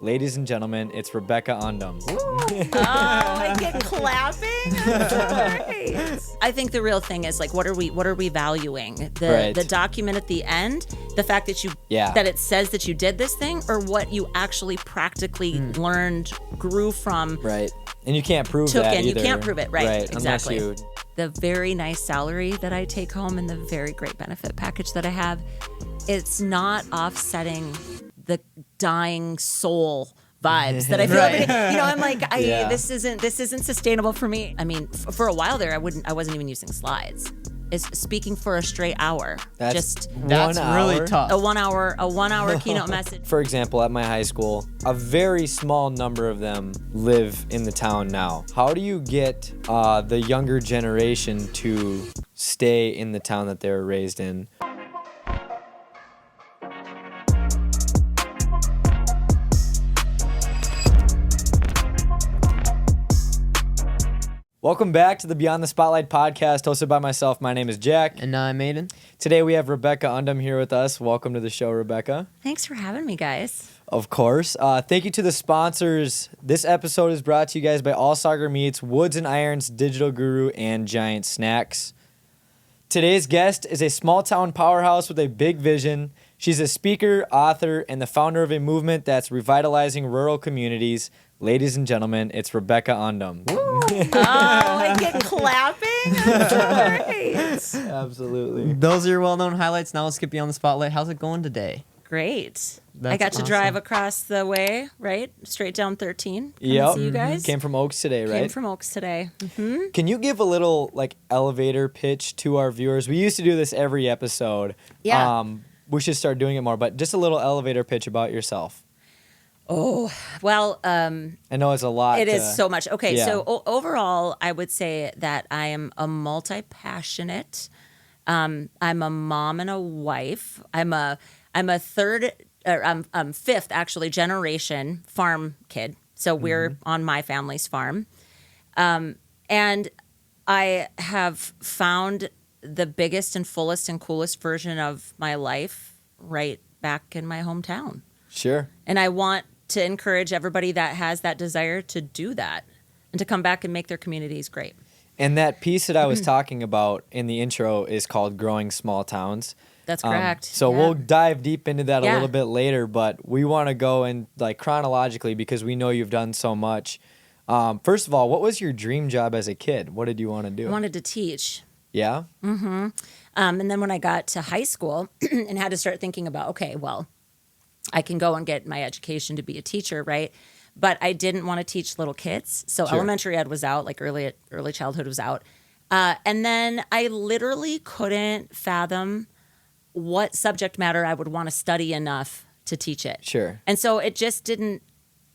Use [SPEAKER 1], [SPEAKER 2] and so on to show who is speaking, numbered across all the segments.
[SPEAKER 1] Ladies and gentlemen, it's Rebecca Undem.
[SPEAKER 2] Oh, I get clapping. That's great. I think the real thing is like, what are we valuing? The document at the end, the fact that that it says that you did this thing, or what you actually practically learned, grew from.
[SPEAKER 1] Right. And you can't prove
[SPEAKER 2] took
[SPEAKER 1] that
[SPEAKER 2] in.
[SPEAKER 1] either.
[SPEAKER 2] You can't prove it. Right. Exactly.
[SPEAKER 1] Unless
[SPEAKER 2] the very nice salary that I take home and the very great benefit package that I have, it's not offsetting the dying soul vibes that I feel every day. You know, I'm like, this isn't sustainable for me. I mean, for a while there, I wasn't even using slides. Is speaking for a straight hour.
[SPEAKER 3] That's really tough.
[SPEAKER 2] A one hour keynote message.
[SPEAKER 1] For example, at my high school, a very small number of them live in the town now. How do you get the younger generation to stay in the town that they were raised in? Welcome back to the Beyond the Spotlight podcast, hosted by myself. My name is Jack.
[SPEAKER 3] And I'm Aiden.
[SPEAKER 1] Today we have Rebecca Undem here with us. Welcome to the show, Rebecca.
[SPEAKER 2] Thanks for having me, guys.
[SPEAKER 1] Of course. Thank you to the sponsors. This episode is brought to you guys by All Soccer Meats, Woods and Irons, Digital Guru, and Giant Snacks. Today's guest is a small-town powerhouse with a big vision. She's a speaker, author, and the founder of a movement that's revitalizing rural communities. Ladies and gentlemen, it's Rebecca Undem.
[SPEAKER 2] Oh, I get clapping. That's great.
[SPEAKER 1] Absolutely.
[SPEAKER 3] Those are your well-known highlights. Now let's get beyond the spotlight. How's it going today?
[SPEAKER 2] Great.
[SPEAKER 3] That's
[SPEAKER 2] I got to
[SPEAKER 3] awesome.
[SPEAKER 2] drive across the way, right? Straight down 13.
[SPEAKER 1] Yep.
[SPEAKER 2] See you guys.
[SPEAKER 1] Came from Oaks today, right?
[SPEAKER 2] Came from Oaks today. Mm-hmm.
[SPEAKER 1] Can you give a little elevator pitch to our viewers? We used to do this every episode.
[SPEAKER 2] Yeah.
[SPEAKER 1] We should start doing it more, but just a little elevator pitch about yourself.
[SPEAKER 2] Oh, well,
[SPEAKER 1] I know it's a lot.
[SPEAKER 2] it is so much. Okay,
[SPEAKER 1] yeah.
[SPEAKER 2] so overall, I would say that I am a multi-passionate. I'm a mom and a wife. I'm a fifth actually generation farm kid. So we're on my family's farm, and I have found the biggest and fullest and coolest version of my life right back in my hometown.
[SPEAKER 1] Sure.
[SPEAKER 2] And I want to encourage everybody that has that desire to do that and to come back and make their communities great.
[SPEAKER 1] And that piece that I was talking about in the intro is called Growing Small Towns.
[SPEAKER 2] That's correct.
[SPEAKER 1] So
[SPEAKER 2] Yeah.
[SPEAKER 1] we'll dive deep into that a
[SPEAKER 2] Yeah.
[SPEAKER 1] little bit later, but we want to go in chronologically because we know you've done so much. First of all, what was your dream job as a kid? What did you want to do?
[SPEAKER 2] I wanted to teach.
[SPEAKER 1] Yeah?
[SPEAKER 2] Mm-hmm. And then when I got to high school and had to start thinking about, okay, well, I can go and get my education to be a teacher, right? But I didn't want to teach little kids. So
[SPEAKER 1] Sure.
[SPEAKER 2] elementary ed was out, early childhood was out. And then I literally couldn't fathom what subject matter I would want to study enough to teach it.
[SPEAKER 1] Sure.
[SPEAKER 2] And so it just didn't,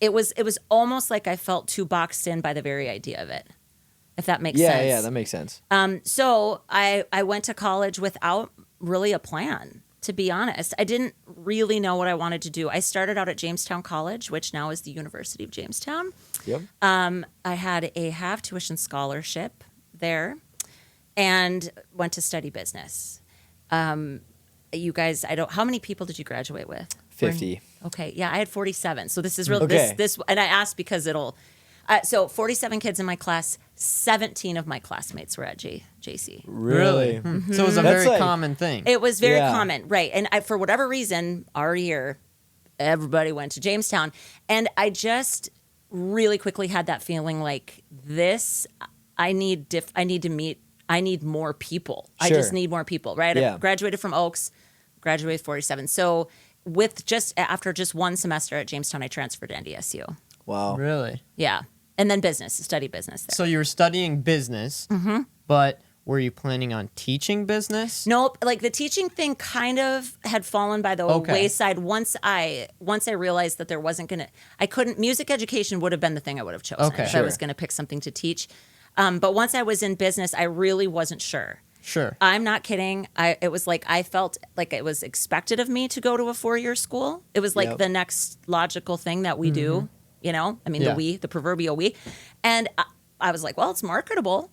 [SPEAKER 2] it was almost like I felt too boxed in by the very idea of it, if that makes sense.
[SPEAKER 1] Yeah, that makes sense.
[SPEAKER 2] So I went to college without really a plan, to be honest. I didn't really know what I wanted to do. I started out at Jamestown College, which now is the University of Jamestown.
[SPEAKER 1] Yep.
[SPEAKER 2] I had a half tuition scholarship there and went to study business. You guys, how many people did you graduate with?
[SPEAKER 1] 50.
[SPEAKER 2] Okay. Yeah, I had 47. So this is real.
[SPEAKER 1] Okay.
[SPEAKER 2] This, and I asked because so 47 kids in my class, 17 of my classmates were at JC.
[SPEAKER 1] Really?
[SPEAKER 3] So it was a
[SPEAKER 1] That's
[SPEAKER 3] very common thing.
[SPEAKER 2] It was very
[SPEAKER 1] Yeah.
[SPEAKER 2] common, right? And for whatever reason, our year, everybody went to Jamestown, and I just really quickly had that feeling like this. I need more people. I
[SPEAKER 1] Sure.
[SPEAKER 2] just need more people, right?
[SPEAKER 1] Yeah.
[SPEAKER 2] I graduated from Oaks, graduated 47. So after just one semester at Jamestown, I transferred to NDSU.
[SPEAKER 1] Wow.
[SPEAKER 3] Really?
[SPEAKER 2] Yeah. And then study business there.
[SPEAKER 3] So you were studying business, but were you planning on teaching business?
[SPEAKER 2] Nope. The teaching thing kind of had fallen by the wayside once I realized that there wasn't music education would have been the thing I would have chosen if I was going to pick something to teach. But once I was in business, I really wasn't sure.
[SPEAKER 3] Sure.
[SPEAKER 2] I'm not kidding. I felt like it was expected of me to go to a 4-year school. It was the next logical thing that we do. The proverbial we. And I was like, well, it's marketable.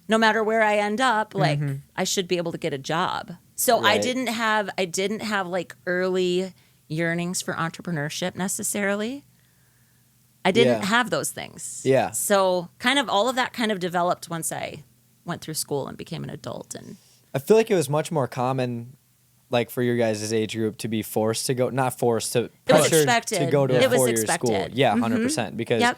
[SPEAKER 2] No matter where I end up, I should be able to get a job. So
[SPEAKER 1] Right.
[SPEAKER 2] I didn't have early yearnings for entrepreneurship necessarily. I didn't
[SPEAKER 1] Yeah.
[SPEAKER 2] have those things.
[SPEAKER 1] Yeah.
[SPEAKER 2] So kind of all of that kind of developed once I went through school and became an adult. And
[SPEAKER 1] I feel like it was much more common, like for your guys' age group, to be forced to go, not forced to,
[SPEAKER 2] It was
[SPEAKER 1] pressured
[SPEAKER 2] expected.
[SPEAKER 1] to go to
[SPEAKER 2] It
[SPEAKER 1] a
[SPEAKER 2] was
[SPEAKER 1] 4-year school.
[SPEAKER 2] expected.
[SPEAKER 1] Yeah, 100%. Because
[SPEAKER 2] Yep.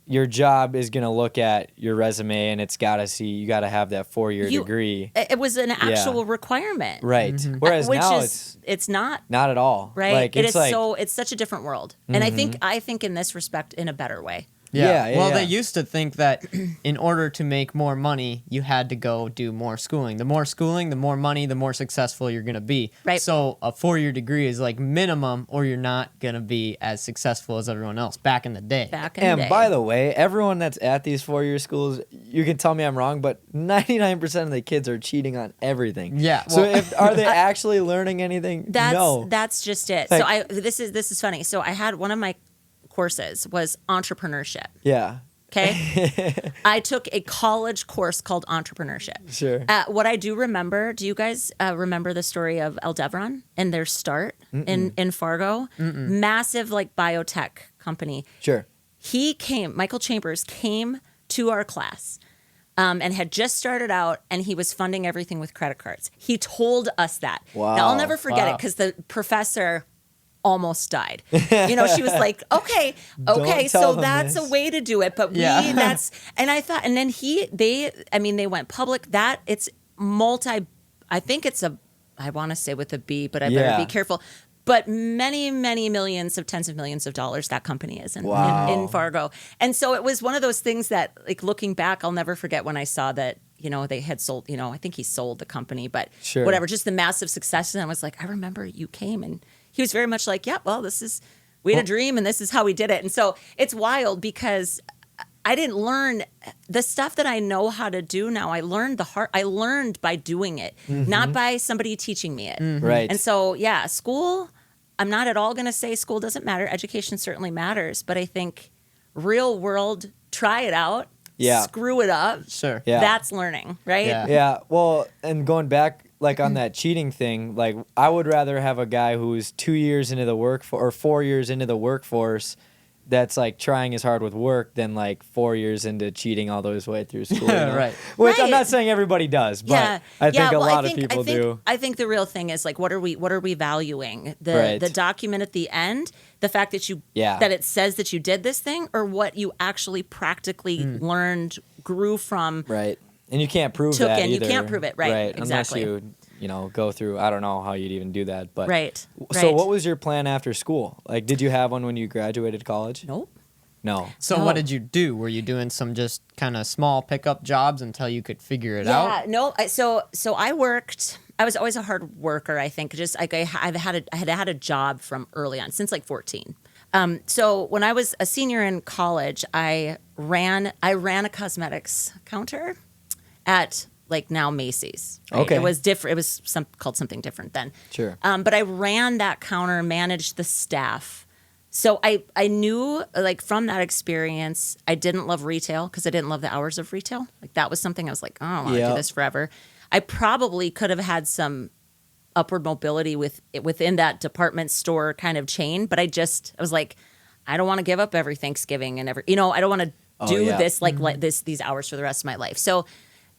[SPEAKER 1] your job is going to look at your resume and it's got to see, you got to have that 4-year degree.
[SPEAKER 2] It was an actual requirement.
[SPEAKER 1] Right. Whereas
[SPEAKER 2] Which
[SPEAKER 1] now
[SPEAKER 2] it's not.
[SPEAKER 1] not at all.
[SPEAKER 2] Right.
[SPEAKER 1] Like,
[SPEAKER 2] It
[SPEAKER 1] it's
[SPEAKER 2] is
[SPEAKER 1] like,
[SPEAKER 2] it's such a different world. And I think in this respect, in a better way.
[SPEAKER 1] Yeah,
[SPEAKER 3] Well,
[SPEAKER 1] yeah.
[SPEAKER 3] they used to think that in order to make more money, you had to go do more schooling. The more schooling, the more money, the more successful you're going to be.
[SPEAKER 2] Right.
[SPEAKER 3] So a 4-year degree is like minimum, or you're not going to be as successful as everyone else back in the day.
[SPEAKER 2] Back in the
[SPEAKER 1] And
[SPEAKER 2] day.
[SPEAKER 1] by the way, everyone that's at these 4-year schools, you can tell me I'm wrong, but 99% of the kids are cheating on everything.
[SPEAKER 3] Yeah,
[SPEAKER 1] So
[SPEAKER 3] well-
[SPEAKER 1] are they actually learning anything? No.
[SPEAKER 2] That's just it.
[SPEAKER 1] Like-
[SPEAKER 2] So this is funny. So I had one of my courses was entrepreneurship.
[SPEAKER 1] Yeah.
[SPEAKER 2] Okay. I took a college course called entrepreneurship.
[SPEAKER 1] Sure.
[SPEAKER 2] What I do remember, do you guys remember the story of Aldevron and their start in Fargo? Massive like biotech company.
[SPEAKER 1] Sure.
[SPEAKER 2] Michael Chambers came to our class and had just started out, and he was funding everything with credit cards. He told us that.
[SPEAKER 1] Wow.
[SPEAKER 2] Now, I'll never forget it
[SPEAKER 3] Wow.
[SPEAKER 2] because the professor almost died. She was like, okay,
[SPEAKER 1] Don't
[SPEAKER 2] so
[SPEAKER 1] tell them
[SPEAKER 2] that's
[SPEAKER 1] this.
[SPEAKER 2] a way to do it. But
[SPEAKER 3] Yeah.
[SPEAKER 2] and I thought, and then they went public. It's I think it's I want to say with a B, but I better
[SPEAKER 1] Yeah.
[SPEAKER 2] be careful. But many, many millions of tens of millions of dollars that company is
[SPEAKER 1] Wow.
[SPEAKER 2] in Fargo. And so it was one of those things that, like, looking back, I'll never forget when I saw that, they had sold, I think he sold the company, but
[SPEAKER 1] Sure.
[SPEAKER 2] whatever, just the massive success. And I was like, I remember you came, and he was very much like, yeah, well, we had a dream and this is how we did it. And so it's wild because I didn't learn the stuff that I know how to do now. I learned I learned by doing it, not by somebody teaching me it.
[SPEAKER 1] Right.
[SPEAKER 2] And so, yeah, school, I'm not at all going to say school doesn't matter. Education certainly matters, but I think real world, try it out, screw it up.
[SPEAKER 3] Sure.
[SPEAKER 1] Yeah.
[SPEAKER 2] That's learning, right?
[SPEAKER 3] Yeah.
[SPEAKER 1] Yeah. Well, and going back, like on that cheating thing, like I would rather have a guy who's 2 years into the or 4 years into the workforce that's like trying as hard with work than like 4 years into cheating all the way through school.
[SPEAKER 3] Right.
[SPEAKER 1] Which I'm
[SPEAKER 2] Right.
[SPEAKER 1] not saying everybody does, but I think a lot of people do.
[SPEAKER 2] I think the real thing is like, what are we valuing?
[SPEAKER 1] Right.
[SPEAKER 2] The document at the end, the fact that that it says that you did this thing, or what you actually practically learned, grew from.
[SPEAKER 1] Right. And you can't prove
[SPEAKER 2] Took
[SPEAKER 1] that
[SPEAKER 2] in. You
[SPEAKER 1] either.
[SPEAKER 2] can't prove it. Right. Exactly.
[SPEAKER 1] Unless you go through, I don't know how you'd even do that. But
[SPEAKER 2] Right.
[SPEAKER 1] So
[SPEAKER 2] Right.
[SPEAKER 1] what was your plan after school? Like, did you have one when you graduated college?
[SPEAKER 2] Nope.
[SPEAKER 1] No.
[SPEAKER 3] So
[SPEAKER 2] No.
[SPEAKER 3] what did you do? Were you doing some just kind of small pickup jobs until you could figure it out?
[SPEAKER 2] Yeah, no. So I worked. I was always a hard worker. I think just like I had had a job from early on, since like 14. So when I was a senior in college, I ran a cosmetics counter at like now Macy's. Right?
[SPEAKER 1] Okay.
[SPEAKER 2] It was different. It was called something different then.
[SPEAKER 1] Sure.
[SPEAKER 2] But I ran that counter, managed the staff. So I knew, like, from that experience, I didn't love retail because I didn't love the hours of retail. Like, that was something I was like, oh, I don't want to
[SPEAKER 1] Yep.
[SPEAKER 2] do this forever. I probably could have had some upward mobility within that department store kind of chain, but I was like, I don't want to give up every Thanksgiving and I don't want to do
[SPEAKER 1] yeah.
[SPEAKER 2] this like these hours for the rest of my life. So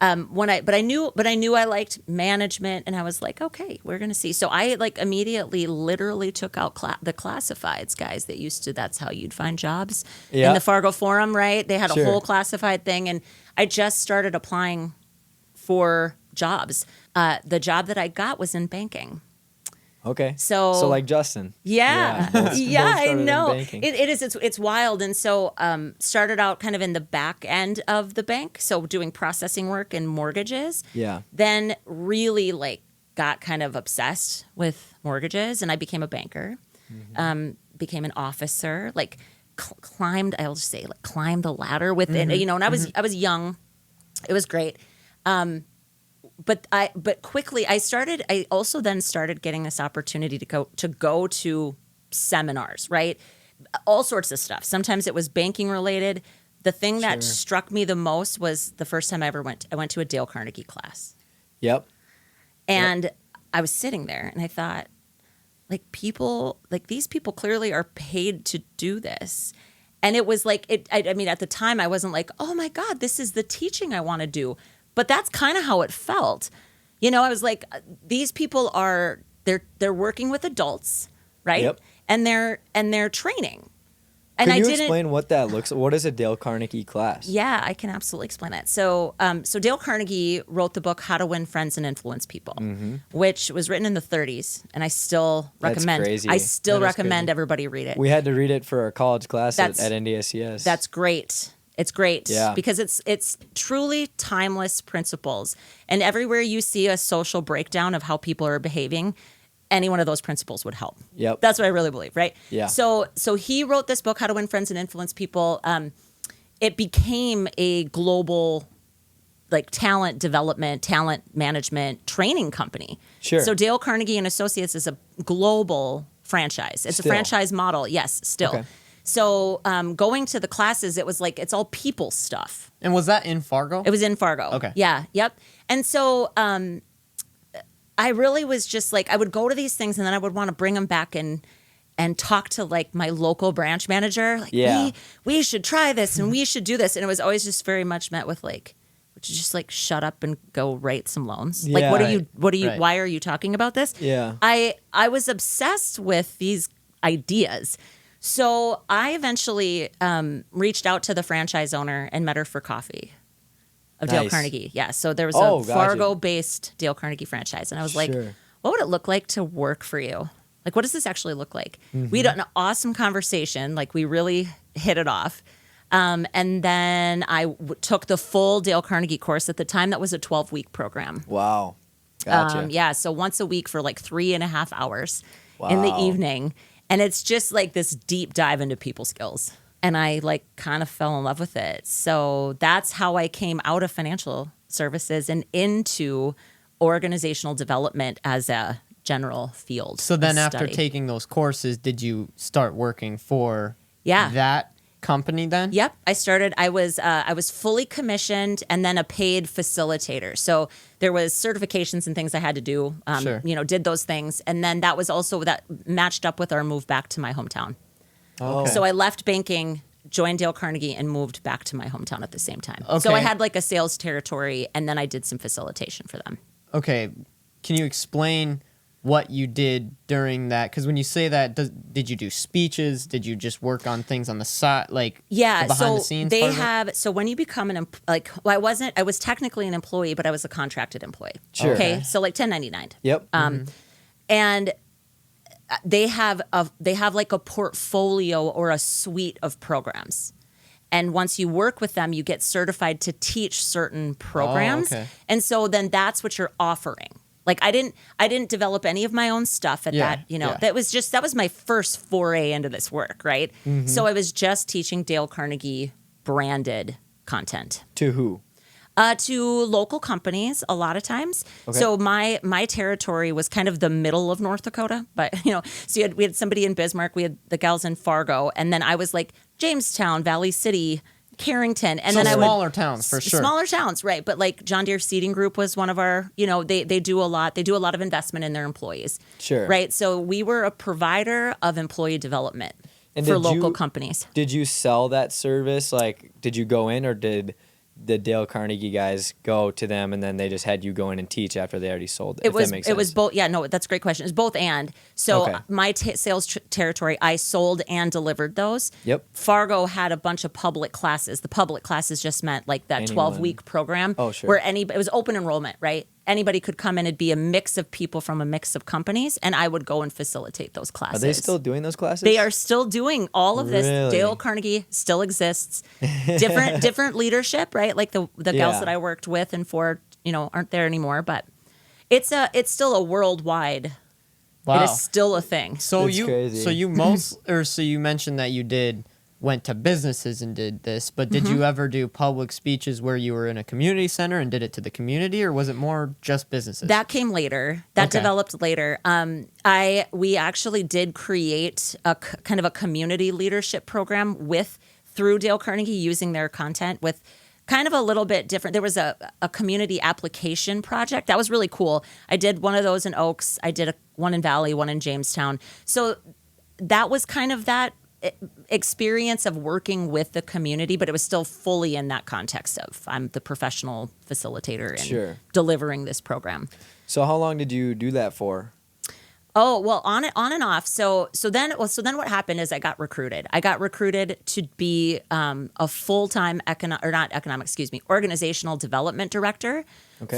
[SPEAKER 2] I knew I liked management, and I was like, okay, we're gonna see. So I like immediately, literally took out the classifieds guys that used to. That's how you'd find jobs
[SPEAKER 1] Yeah.
[SPEAKER 2] in the Fargo Forum, right? They had
[SPEAKER 1] Sure.
[SPEAKER 2] a whole classified thing, and I just started applying for jobs. The job that I got was in banking.
[SPEAKER 1] Okay.
[SPEAKER 2] So
[SPEAKER 1] like Justin.
[SPEAKER 2] Yeah,
[SPEAKER 1] both
[SPEAKER 2] I
[SPEAKER 1] started in
[SPEAKER 2] know.
[SPEAKER 1] banking.
[SPEAKER 2] It is. It's wild. And so started out kind of in the back end of the bank, so doing processing work and mortgages.
[SPEAKER 1] Yeah.
[SPEAKER 2] Then really like got kind of obsessed with mortgages, and I became a banker. Became an officer. Like climbed. I'll just say like climbed the ladder within. And I was young. It was great. But quickly I also then started getting this opportunity to go to seminars, right? All sorts of stuff. Sometimes it was banking related. The thing that struck me the most was the first time I went to a Dale Carnegie class.
[SPEAKER 1] Yep.
[SPEAKER 2] And I was sitting there and I thought, these people clearly are paid to do this. And it was like, I mean, at the time I wasn't like, oh my God, this is the teaching I want to do. But that's kind of how it felt. You know, I was like, these people they're working with adults, right?
[SPEAKER 1] Yep.
[SPEAKER 2] And they're training. And
[SPEAKER 1] Can
[SPEAKER 2] I
[SPEAKER 1] you
[SPEAKER 2] didn't
[SPEAKER 1] explain what that looks like? What is a Dale Carnegie class?
[SPEAKER 2] Yeah, I can absolutely explain that. So, so Dale Carnegie wrote the book How to Win Friends and Influence People, which was written in the 30s, and I still recommend.
[SPEAKER 1] Crazy.
[SPEAKER 2] I still
[SPEAKER 1] That is
[SPEAKER 2] recommend
[SPEAKER 1] crazy.
[SPEAKER 2] everybody read it.
[SPEAKER 1] We had to read it for our college class at
[SPEAKER 2] That's-
[SPEAKER 1] NDSCS.
[SPEAKER 2] That's great. It's great
[SPEAKER 1] Yeah.
[SPEAKER 2] because it's truly timeless principles, and everywhere you see a social breakdown of how people are behaving, any one of those principles would help.
[SPEAKER 1] Yep.
[SPEAKER 2] That's what I really believe, right?
[SPEAKER 1] Yeah.
[SPEAKER 2] So he wrote this book, How to Win Friends and Influence People. It became a global, like, talent development, talent management training company.
[SPEAKER 1] Sure.
[SPEAKER 2] So Dale Carnegie and Associates is a global franchise. It's
[SPEAKER 1] Still.
[SPEAKER 2] a franchise model. Yes, still.
[SPEAKER 1] Okay.
[SPEAKER 2] So going to the classes, it was like, it's all people stuff.
[SPEAKER 3] And was that in Fargo?
[SPEAKER 2] It was in Fargo.
[SPEAKER 3] Okay.
[SPEAKER 2] Yeah. Yep. And so I really was just like, I would go to these things and then I would want to bring them back and talk to, like, my local branch manager. Like,
[SPEAKER 1] Yeah.
[SPEAKER 2] we should try this and we should do this. And it was always just very much met with, like, would you just, like, shut up and go write some loans? Like,
[SPEAKER 1] Yeah.
[SPEAKER 2] what are you,
[SPEAKER 3] Right.
[SPEAKER 2] why are you talking about this?
[SPEAKER 1] Yeah.
[SPEAKER 2] I was obsessed with these ideas. So I eventually reached out to the franchise owner and met her for coffee of Dale
[SPEAKER 1] Nice.
[SPEAKER 2] Carnegie. Yeah. So there was
[SPEAKER 1] Oh,
[SPEAKER 2] a
[SPEAKER 1] gotcha.
[SPEAKER 2] Fargo-based Dale Carnegie franchise. And I was like,
[SPEAKER 1] Sure.
[SPEAKER 2] what would it look like to work for you? Like, what does this actually look like?
[SPEAKER 1] Mm-hmm.
[SPEAKER 2] We had an awesome conversation. Like, we really hit it off. And then I took the full Dale Carnegie course. At the time, that was a 12-week program.
[SPEAKER 1] Wow. Gotcha.
[SPEAKER 2] Yeah, so once a week for like 3.5 hours in the
[SPEAKER 1] Wow.
[SPEAKER 2] evening. And it's just like this deep dive into people skills. And I, like, kind of fell in love with it. So that's how I came out of financial services and into organizational development as a general field.
[SPEAKER 3] So then
[SPEAKER 2] of
[SPEAKER 3] after
[SPEAKER 2] study.
[SPEAKER 3] taking those courses, did you start working for
[SPEAKER 2] Yeah.
[SPEAKER 3] that company then?
[SPEAKER 2] Yep, I started. I was fully commissioned and then a paid facilitator. So there was certifications and things I had to do.
[SPEAKER 3] Sure.
[SPEAKER 2] You know, did those things, and then that was also that matched up with our move back to my hometown.
[SPEAKER 1] Okay.
[SPEAKER 2] So I left banking, joined Dale Carnegie, and moved back to my hometown at the same time. So
[SPEAKER 3] Okay.
[SPEAKER 2] I had like a sales territory, and then I did some facilitation for them.
[SPEAKER 3] Okay. Can you explain what you did during that? Because when you say that, did you do speeches? Did you just work on things on the side, like
[SPEAKER 2] Yeah,
[SPEAKER 3] the behind
[SPEAKER 2] so
[SPEAKER 3] the scenes?
[SPEAKER 2] they
[SPEAKER 3] part of it?
[SPEAKER 2] have. So when you become I was technically an employee, but I was a contracted employee.
[SPEAKER 1] Sure.
[SPEAKER 2] Okay, so like 1099.
[SPEAKER 1] Yep.
[SPEAKER 2] And they have like a portfolio or a suite of programs. And once you work with them, you get certified to teach certain programs.
[SPEAKER 3] okay.
[SPEAKER 2] And so then that's what you're offering. Like, I didn't develop any of my own stuff at
[SPEAKER 3] Yeah,
[SPEAKER 2] that, you know.
[SPEAKER 3] yeah.
[SPEAKER 2] That was my first foray into this work, right? So I was just teaching Dale Carnegie branded content.
[SPEAKER 1] To who?
[SPEAKER 2] To local companies a lot of times.
[SPEAKER 1] Okay.
[SPEAKER 2] So my territory was kind of the middle of North Dakota, but so we had somebody in Bismarck, we had the gals in Fargo, and then I was like Jamestown, Valley City, Carrington, and
[SPEAKER 3] So
[SPEAKER 2] then I would
[SPEAKER 3] smaller towns for sure.
[SPEAKER 2] Smaller towns, right? But like John Deere Seeding Group was one of our, they do a lot. They do a lot of investment in their employees.
[SPEAKER 1] Sure.
[SPEAKER 2] Right. So we were a provider of employee development
[SPEAKER 1] And
[SPEAKER 2] for
[SPEAKER 1] did
[SPEAKER 2] local
[SPEAKER 1] you-
[SPEAKER 2] companies.
[SPEAKER 1] Did you sell that service? Like, did you go in, or did the Dale Carnegie guys go to them and then they just had you go in and teach after they already sold it?
[SPEAKER 2] It
[SPEAKER 1] if
[SPEAKER 2] was
[SPEAKER 1] that makes
[SPEAKER 2] it was
[SPEAKER 1] sense.
[SPEAKER 2] both. Yeah, no, that's a great question. It's both and. So
[SPEAKER 1] Okay.
[SPEAKER 2] my sales territory, I sold and delivered those.
[SPEAKER 1] Yep.
[SPEAKER 2] Fargo had a bunch of public classes. The public classes just meant like that
[SPEAKER 1] Anyone.
[SPEAKER 2] 12-week program.
[SPEAKER 1] Oh, sure.
[SPEAKER 2] Where it was open enrollment, right? Anybody could come in. It'd be a mix of people from a mix of companies, and I would go and facilitate those
[SPEAKER 1] Are
[SPEAKER 2] classes.
[SPEAKER 1] they still doing those classes?
[SPEAKER 2] They are still doing all of this.
[SPEAKER 1] Really?
[SPEAKER 2] Dale Carnegie still exists. Different leadership, right? Like the gals
[SPEAKER 1] Yeah.
[SPEAKER 2] that I worked with and for, aren't there anymore. But it's still a worldwide.
[SPEAKER 3] Wow.
[SPEAKER 2] It is still a thing.
[SPEAKER 3] So
[SPEAKER 1] That's crazy.
[SPEAKER 3] you mentioned that you went to businesses and did this, but did
[SPEAKER 2] Mm-hmm.
[SPEAKER 3] you ever do public speeches where you were in a community center and did it to the community, or was it more just businesses?
[SPEAKER 2] That came later. That
[SPEAKER 3] Okay.
[SPEAKER 2] developed later. We actually did create a kind of a community leadership program through Dale Carnegie, using their content with kind of a little bit different. There was a community application project that was really cool. I did one of those in Oaks. I did one in Valley, one in Jamestown. So that was kind of that. experience of working with the community, but it was still fully in that context of I'm the professional facilitator and delivering this program.
[SPEAKER 1] So how long did you do that for?
[SPEAKER 2] Oh, well, on and off. So then what happened is I got recruited. I got recruited to be a full-time organizational development director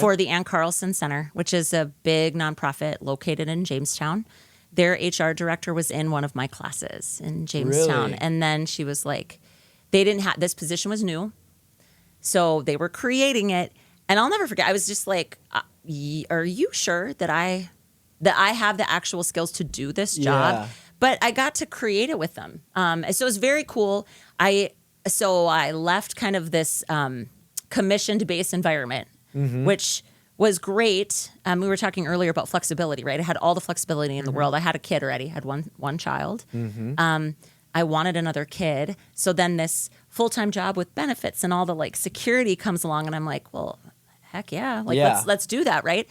[SPEAKER 2] for the Ann Carlson Center, which is a big nonprofit located in Jamestown. Their HR director was in one of my classes in Jamestown.
[SPEAKER 1] Really?
[SPEAKER 2] And then she was like, they didn't have, this position was new. So they were creating it. And I'll never forget, I was just like, are you sure that I have the actual skills to do this job?
[SPEAKER 1] Yeah.
[SPEAKER 2] But I got to create it with them. So it was very cool. I left kind of this commissioned-based environment, which was great. We were talking earlier about flexibility, right? I had all the flexibility in the world. I had a kid already, had one child. I wanted another kid. So then this full-time job with benefits and all the like security comes along, and I'm like, well, heck yeah. Let's do that, right?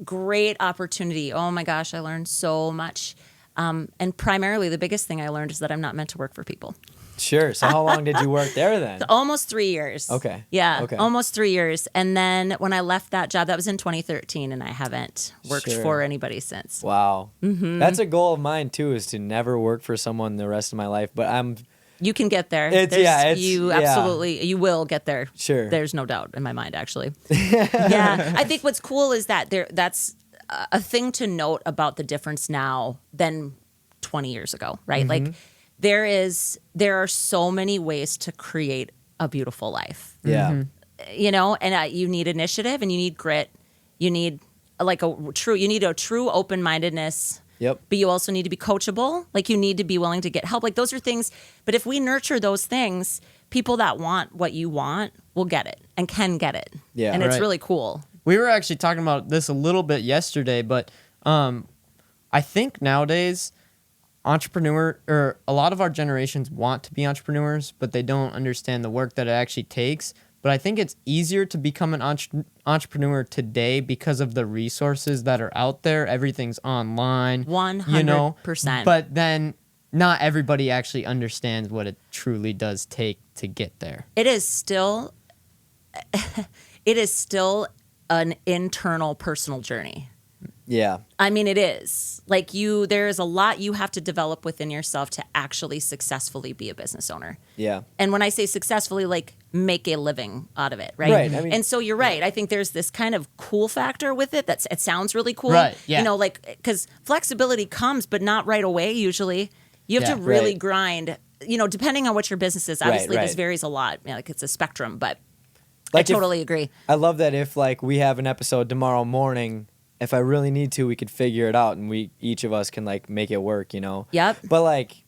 [SPEAKER 2] Great opportunity. Oh my gosh, I learned so much. And primarily the biggest thing I learned is that I'm not meant to work for people.
[SPEAKER 1] Sure. So how long did you work there then?
[SPEAKER 2] Almost 3 years.
[SPEAKER 1] Okay.
[SPEAKER 2] Yeah.
[SPEAKER 1] Okay.
[SPEAKER 2] Almost 3 years. And then when I left that job, that was in 2013, and I haven't worked for anybody since.
[SPEAKER 1] Wow. That's a goal of mine too, is to never work for someone the rest of my life. But
[SPEAKER 2] you can get there. You will get there.
[SPEAKER 1] Sure.
[SPEAKER 2] There's no doubt in my mind, actually. Yeah. I think what's cool is that that's a thing to note about the difference now than 20 years ago, right? Like there are so many ways to create a beautiful life.
[SPEAKER 1] Yeah.
[SPEAKER 2] You know, and you need initiative and you need grit. You need a true open-mindedness.
[SPEAKER 1] Yep.
[SPEAKER 2] But you also need to be coachable. Like you need to be willing to get help. Like those are things. But if we nurture those things, people that want what you want will get it and can get it.
[SPEAKER 1] Yeah.
[SPEAKER 2] And it's really cool.
[SPEAKER 3] We were actually talking about this a little bit yesterday, but I think nowadays a lot of our generations want to be entrepreneurs, but they don't understand the work that it actually takes. But I think it's easier to become an entrepreneur today because of the resources that are out there. Everything's online.
[SPEAKER 2] 100%.
[SPEAKER 3] You know? But then not everybody actually understands what it truly does take to get there.
[SPEAKER 2] It is still an internal personal journey.
[SPEAKER 1] Yeah.
[SPEAKER 2] I mean, it is. Like there is a lot you have to develop within yourself to actually successfully be a business owner.
[SPEAKER 1] Yeah.
[SPEAKER 2] And when I say successfully, like make a living out of it, right?
[SPEAKER 1] Right. I mean,
[SPEAKER 2] and so you're right. I think there's this kind of cool factor with it. It sounds really cool.
[SPEAKER 3] Right. Yeah.
[SPEAKER 2] You know, like, because flexibility comes, but not right away usually. You have to really grind, you know, depending on what your business is. Obviously, this varies a lot. You know, like it's a spectrum, but I totally agree.
[SPEAKER 1] I love that if like we have an episode tomorrow morning, if I really need to, we could figure it out and each of us can like make it work, you know?
[SPEAKER 2] Yep.
[SPEAKER 1] But like,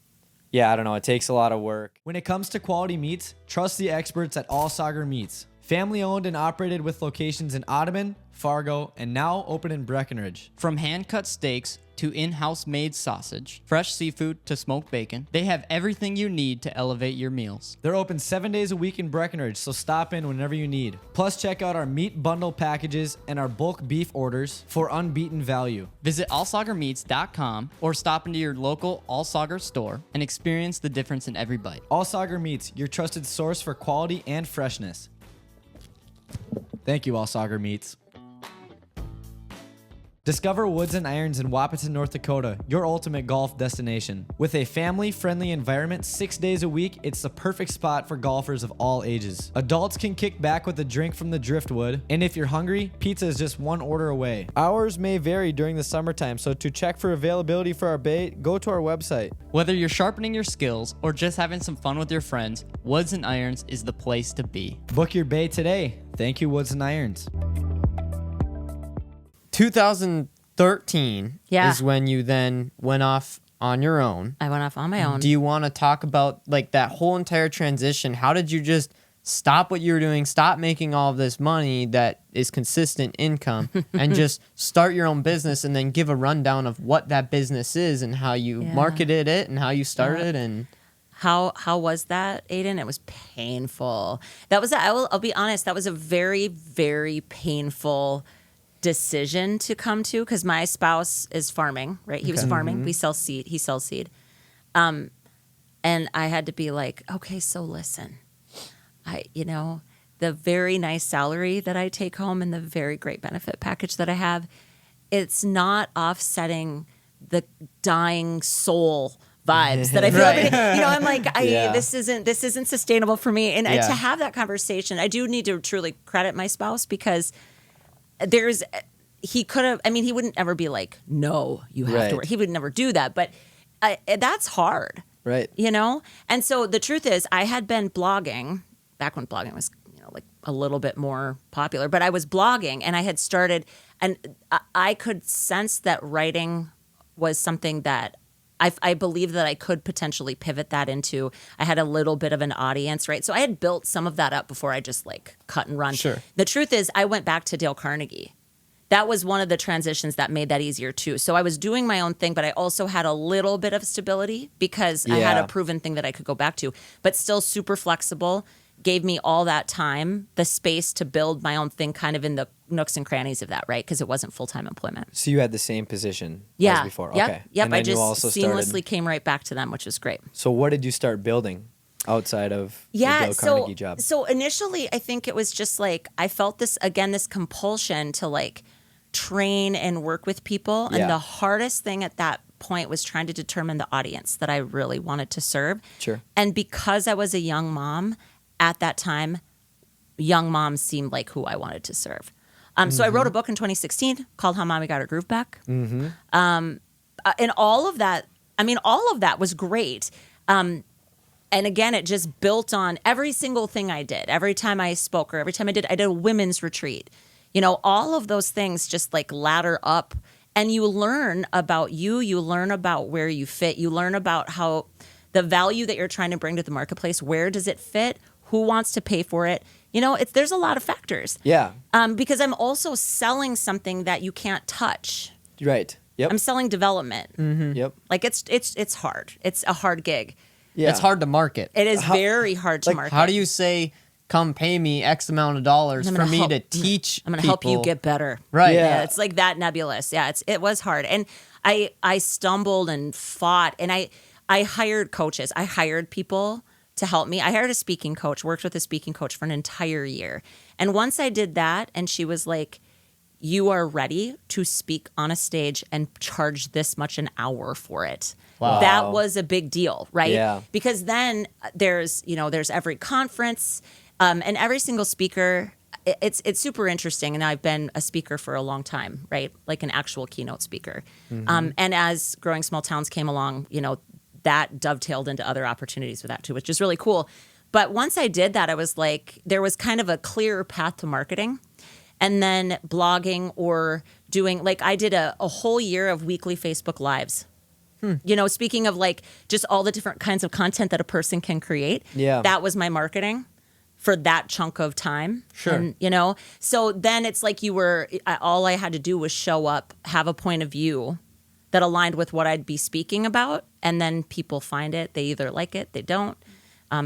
[SPEAKER 1] yeah, I don't know. It takes a lot of work. When it comes to quality meats, trust the experts at All Sauger Meats. Family owned and operated with locations in Ottoman, Fargo, and now open in Breckenridge.
[SPEAKER 4] From hand-cut steaks to in-house made sausage, fresh seafood to smoked bacon, they have everything you need to elevate your meals.
[SPEAKER 1] They're open 7 days a week in Breckenridge, so stop in whenever you need. Plus, check out our meat bundle packages and our bulk beef orders for unbeaten value.
[SPEAKER 4] Visit allsaugermeats.com or stop into your local All Sauger store and experience the difference in every bite.
[SPEAKER 1] All Sauger Meats, your trusted source for quality and freshness. Thank you, All Sauger Meats. Discover Woods and Irons in Wahpeton, North Dakota, your ultimate golf destination. With a family-friendly environment 6 days a week, it's the perfect spot for golfers of all ages. Adults can kick back with a drink from the driftwood, and if you're hungry, pizza is just one order away. Hours may vary during the summertime, so to check for availability for our bay, go to our website.
[SPEAKER 4] Whether you're sharpening your skills or just having some fun with your friends, Woods and Irons is the place to be.
[SPEAKER 1] Book your bay today. Thank you, Woods and Irons.
[SPEAKER 3] 2013 is when you then went off on your own.
[SPEAKER 2] I went off on my own.
[SPEAKER 3] Do you want to talk about like that whole entire transition? How did you just stop what you were doing, stop making all of this money that is consistent income, and just start your own business, and then give a rundown of what that business is and how you marketed it and how you started and...
[SPEAKER 2] How was that, Aiden? It was painful. That was I'll be honest, that was a very, very painful decision to come to, because my spouse is farming, right? He was farming. We sell seed. He sells seed. And And I had to be like, okay, so listen, the very nice salary that I take home and the very great benefit package that I have, it's not offsetting the dying soul vibes that I feel
[SPEAKER 3] Right.
[SPEAKER 2] I'm like,
[SPEAKER 1] Yeah.
[SPEAKER 2] this isn't sustainable for me. And
[SPEAKER 3] Yeah.
[SPEAKER 2] to have that conversation, I do need to truly credit my spouse, because he could have, he wouldn't ever be like, no, you have to
[SPEAKER 1] Right.
[SPEAKER 2] work. He would never do that. But that's hard,
[SPEAKER 1] Right.
[SPEAKER 2] And so the truth is, I had been blogging back when blogging was, like a little bit more popular, but I was blogging and I had started, and I could sense that writing was something that I believe that I could potentially pivot that into. I had a little bit of an audience, right? So I had built some of that up before I just like cut and run.
[SPEAKER 3] Sure.
[SPEAKER 2] The truth is, I went back to Dale Carnegie. That was one of the transitions that made that easier too. So I was doing my own thing, but I also had a little bit of stability because I had
[SPEAKER 1] Yeah.
[SPEAKER 2] a proven thing that I could go back to, but still super flexible. Gave me all that time, the space to build my own thing kind of in the nooks and crannies of that, right? Because it wasn't full-time employment.
[SPEAKER 1] So you had the same position
[SPEAKER 2] Yeah.
[SPEAKER 1] as before.
[SPEAKER 2] Yep.
[SPEAKER 1] Okay.
[SPEAKER 2] Yep.
[SPEAKER 1] And
[SPEAKER 2] I
[SPEAKER 1] then you
[SPEAKER 2] just
[SPEAKER 1] also
[SPEAKER 2] seamlessly
[SPEAKER 1] started.
[SPEAKER 2] came right back to them, which was great.
[SPEAKER 1] So what did you start building outside of the
[SPEAKER 2] Yeah.
[SPEAKER 1] Dale Carnegie job?
[SPEAKER 2] So initially, I think it was just like I felt this compulsion to like train and work with people, and
[SPEAKER 1] Yeah.
[SPEAKER 2] the hardest thing at that point was trying to determine the audience that I really wanted to serve.
[SPEAKER 1] Sure.
[SPEAKER 2] And because I was a young mom at that time, young moms seemed like who I wanted to serve. So I wrote a book in 2016 called How Mommy Got Her Groove Back. And all of that, all of that was great. And again, it just built on every single thing I did. Every time I spoke, or every time I did a women's retreat. All of those things just like ladder up, and you learn about you learn about where you fit, you learn about how the value that you're trying to bring to the marketplace, where does it fit, who wants to pay for it. There's a lot of factors.
[SPEAKER 1] Yeah.
[SPEAKER 2] Because I'm also selling something that you can't touch.
[SPEAKER 1] Right. Yep.
[SPEAKER 2] I'm selling development.
[SPEAKER 1] Yep.
[SPEAKER 2] Like it's hard. It's a hard gig.
[SPEAKER 1] Yeah.
[SPEAKER 3] It's hard to market.
[SPEAKER 2] It is very hard to market.
[SPEAKER 3] How do you say, come pay me X amount of dollars
[SPEAKER 2] I'm
[SPEAKER 3] for
[SPEAKER 2] gonna
[SPEAKER 3] me
[SPEAKER 2] help-
[SPEAKER 3] to teach
[SPEAKER 2] I'm going to help you
[SPEAKER 3] people-
[SPEAKER 2] get better.
[SPEAKER 3] Right.
[SPEAKER 1] Yeah.
[SPEAKER 2] Yeah, it's like that nebulous. Yeah, it was hard. And I stumbled and fought, and I hired coaches. I hired people to help me. I hired a speaking coach, worked with a speaking coach for an entire year. And once I did that, and she was like, you are ready to speak on a stage and charge this much an hour for it.
[SPEAKER 3] Wow.
[SPEAKER 2] That was a big deal, right?
[SPEAKER 1] Yeah.
[SPEAKER 2] Because then there's every conference, and every single speaker. It's super interesting, and I've been a speaker for a long time, right? Like an actual keynote speaker. And as Growing Small Towns came along, that dovetailed into other opportunities with that too, which is really cool. But once I did that, I was like, there was kind of a clearer path to marketing. And then blogging, or doing, like I did a whole year of weekly Facebook Lives. Speaking of like just all the different kinds of content that a person can create.
[SPEAKER 1] Yeah.
[SPEAKER 2] That was my marketing for that chunk of time.
[SPEAKER 3] Sure.
[SPEAKER 2] And, so then it's like all I had to do was show up, have a point of view that aligned with what I'd be speaking about. And then people find it. They either like it, they don't.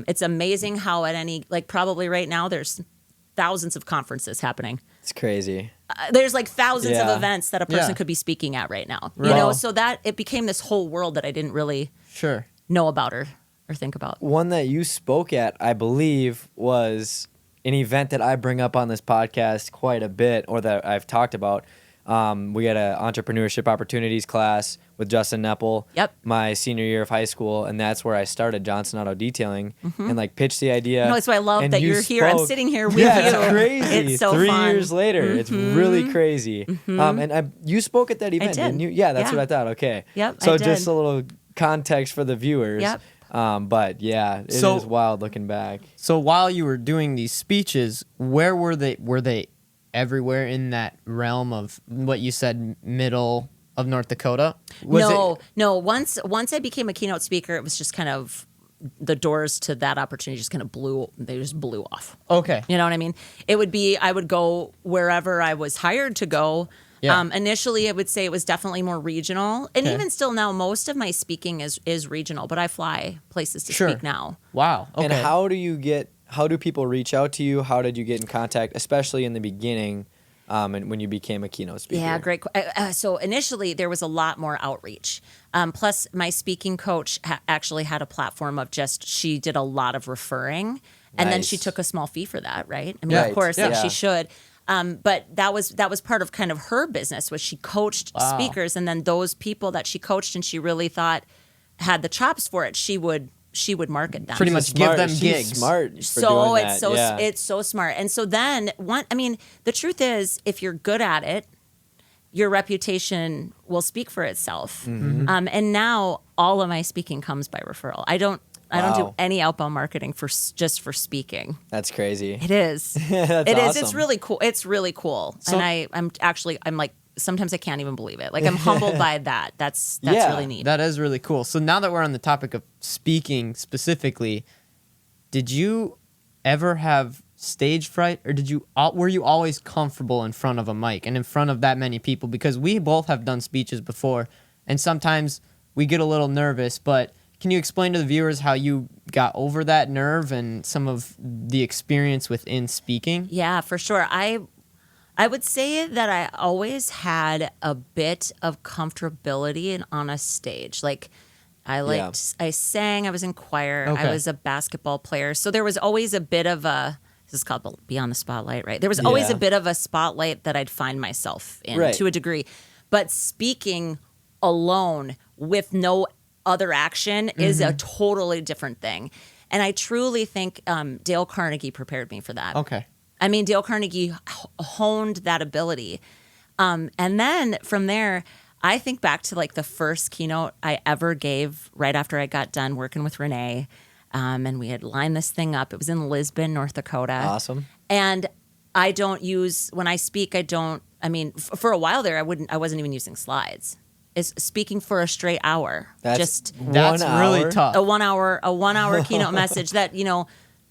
[SPEAKER 2] It's amazing how probably right now there's thousands of conferences happening.
[SPEAKER 1] It's crazy.
[SPEAKER 2] There's like thousands
[SPEAKER 1] Yeah.
[SPEAKER 2] of events that a person
[SPEAKER 3] Yeah.
[SPEAKER 2] could be speaking at right now.
[SPEAKER 3] Right.
[SPEAKER 2] So that it became this whole world that I didn't really
[SPEAKER 3] Sure.
[SPEAKER 2] know about or think about.
[SPEAKER 1] One that you spoke at, I believe, was an event that I bring up on this podcast quite a bit, or that I've talked about. We had an entrepreneurship opportunities class with Justin Neppel.
[SPEAKER 2] Yep.
[SPEAKER 1] My senior year of high school, and that's where I started Johnson Auto Detailing and like pitched the idea.
[SPEAKER 2] No, that's why I love
[SPEAKER 1] and
[SPEAKER 2] that
[SPEAKER 1] you
[SPEAKER 2] you're here. I'm
[SPEAKER 1] spoke.
[SPEAKER 2] sitting here with
[SPEAKER 1] Yeah,
[SPEAKER 2] you.
[SPEAKER 1] it's crazy.
[SPEAKER 2] It's so
[SPEAKER 1] 3
[SPEAKER 2] fun.
[SPEAKER 1] years later, it's really crazy. And you spoke at that event,
[SPEAKER 2] did.
[SPEAKER 1] didn't you? Yeah, that's
[SPEAKER 2] Yeah.
[SPEAKER 1] what I thought. Okay.
[SPEAKER 2] Yep,
[SPEAKER 1] So
[SPEAKER 2] I
[SPEAKER 1] just
[SPEAKER 2] did.
[SPEAKER 1] a little context for the viewers.
[SPEAKER 2] Yep.
[SPEAKER 1] But yeah, it is
[SPEAKER 3] So-
[SPEAKER 1] wild looking back.
[SPEAKER 3] So while you were doing these speeches, where were they? Were they everywhere in that realm of what you said, middle of North Dakota?
[SPEAKER 2] No. Once I became a keynote speaker, it was just kind of the doors to that opportunity just kind of blew off.
[SPEAKER 3] Okay.
[SPEAKER 2] You know what I mean? I would go wherever I was hired to go.
[SPEAKER 3] Yeah.
[SPEAKER 2] Initially, I would say it was definitely more regional. And
[SPEAKER 3] Okay.
[SPEAKER 2] even still now, most of my speaking is regional, but I fly places to
[SPEAKER 3] Sure.
[SPEAKER 2] speak now.
[SPEAKER 3] Wow. Okay.
[SPEAKER 1] And how do people reach out to you? How did you get in contact, especially in the beginning? and when you became a keynote speaker?
[SPEAKER 2] Yeah, great. So initially, there was a lot more outreach. Plus, my speaking coach actually had a platform of she did a lot of referring, and then she
[SPEAKER 1] Nice.
[SPEAKER 2] took a small fee for that, right? I mean,
[SPEAKER 1] Right.
[SPEAKER 2] of course, like
[SPEAKER 1] Yeah.
[SPEAKER 2] she should. But that was part of kind of her business, was she coached speakers, and then those people that she coached and she really thought had the chops for it, she would market them.
[SPEAKER 3] Pretty much give them
[SPEAKER 1] She's
[SPEAKER 3] gigs.
[SPEAKER 1] smart for
[SPEAKER 2] So
[SPEAKER 1] doing
[SPEAKER 2] it's
[SPEAKER 1] that.
[SPEAKER 2] it's so smart. And so then the truth is, if you're good at it, your reputation will speak for itself. And now all of my speaking comes by referral. I don't do
[SPEAKER 1] Wow.
[SPEAKER 2] any outbound marketing just for speaking.
[SPEAKER 1] That's crazy.
[SPEAKER 2] It is.
[SPEAKER 1] That's
[SPEAKER 2] It is.
[SPEAKER 1] awesome.
[SPEAKER 2] It's really cool. It's really cool.
[SPEAKER 3] So-
[SPEAKER 2] And I'm like, sometimes I can't even believe it. Like, I'm humbled by that. That's
[SPEAKER 1] Yeah.
[SPEAKER 2] really neat.
[SPEAKER 3] That is really cool. So now that we're on the topic of speaking specifically, did you ever have stage fright, or were you always comfortable in front of a mic and in front of that many people? Because we both have done speeches before, and sometimes we get a little nervous, but can you explain to the viewers how you got over that nerve and some of the experience within speaking?
[SPEAKER 2] Yeah, for sure. I would say that I always had a bit of comfortability on a stage. Like, I sang, I was in choir,
[SPEAKER 3] Okay.
[SPEAKER 2] I was a basketball player. So there was always a bit of this is called Beyond the Spotlight, right? There was always
[SPEAKER 1] Yeah.
[SPEAKER 2] a bit of a spotlight that I'd find myself in,
[SPEAKER 1] Right.
[SPEAKER 2] to a degree. But speaking alone with no other action is a totally different thing. And I truly think Dale Carnegie prepared me for that.
[SPEAKER 3] Okay.
[SPEAKER 2] I mean, Dale Carnegie honed that ability. And then from there, I think back to like the first keynote I ever gave right after I got done working with Renee. And we had lined this thing up. It was in Lisbon, North Dakota.
[SPEAKER 1] Awesome.
[SPEAKER 2] And when I speak, for a while there, I wasn't even using slides. It's speaking for a straight hour.
[SPEAKER 1] That's
[SPEAKER 3] That's
[SPEAKER 1] 1
[SPEAKER 3] really
[SPEAKER 1] hour?
[SPEAKER 3] tough.
[SPEAKER 2] A one hour keynote message that,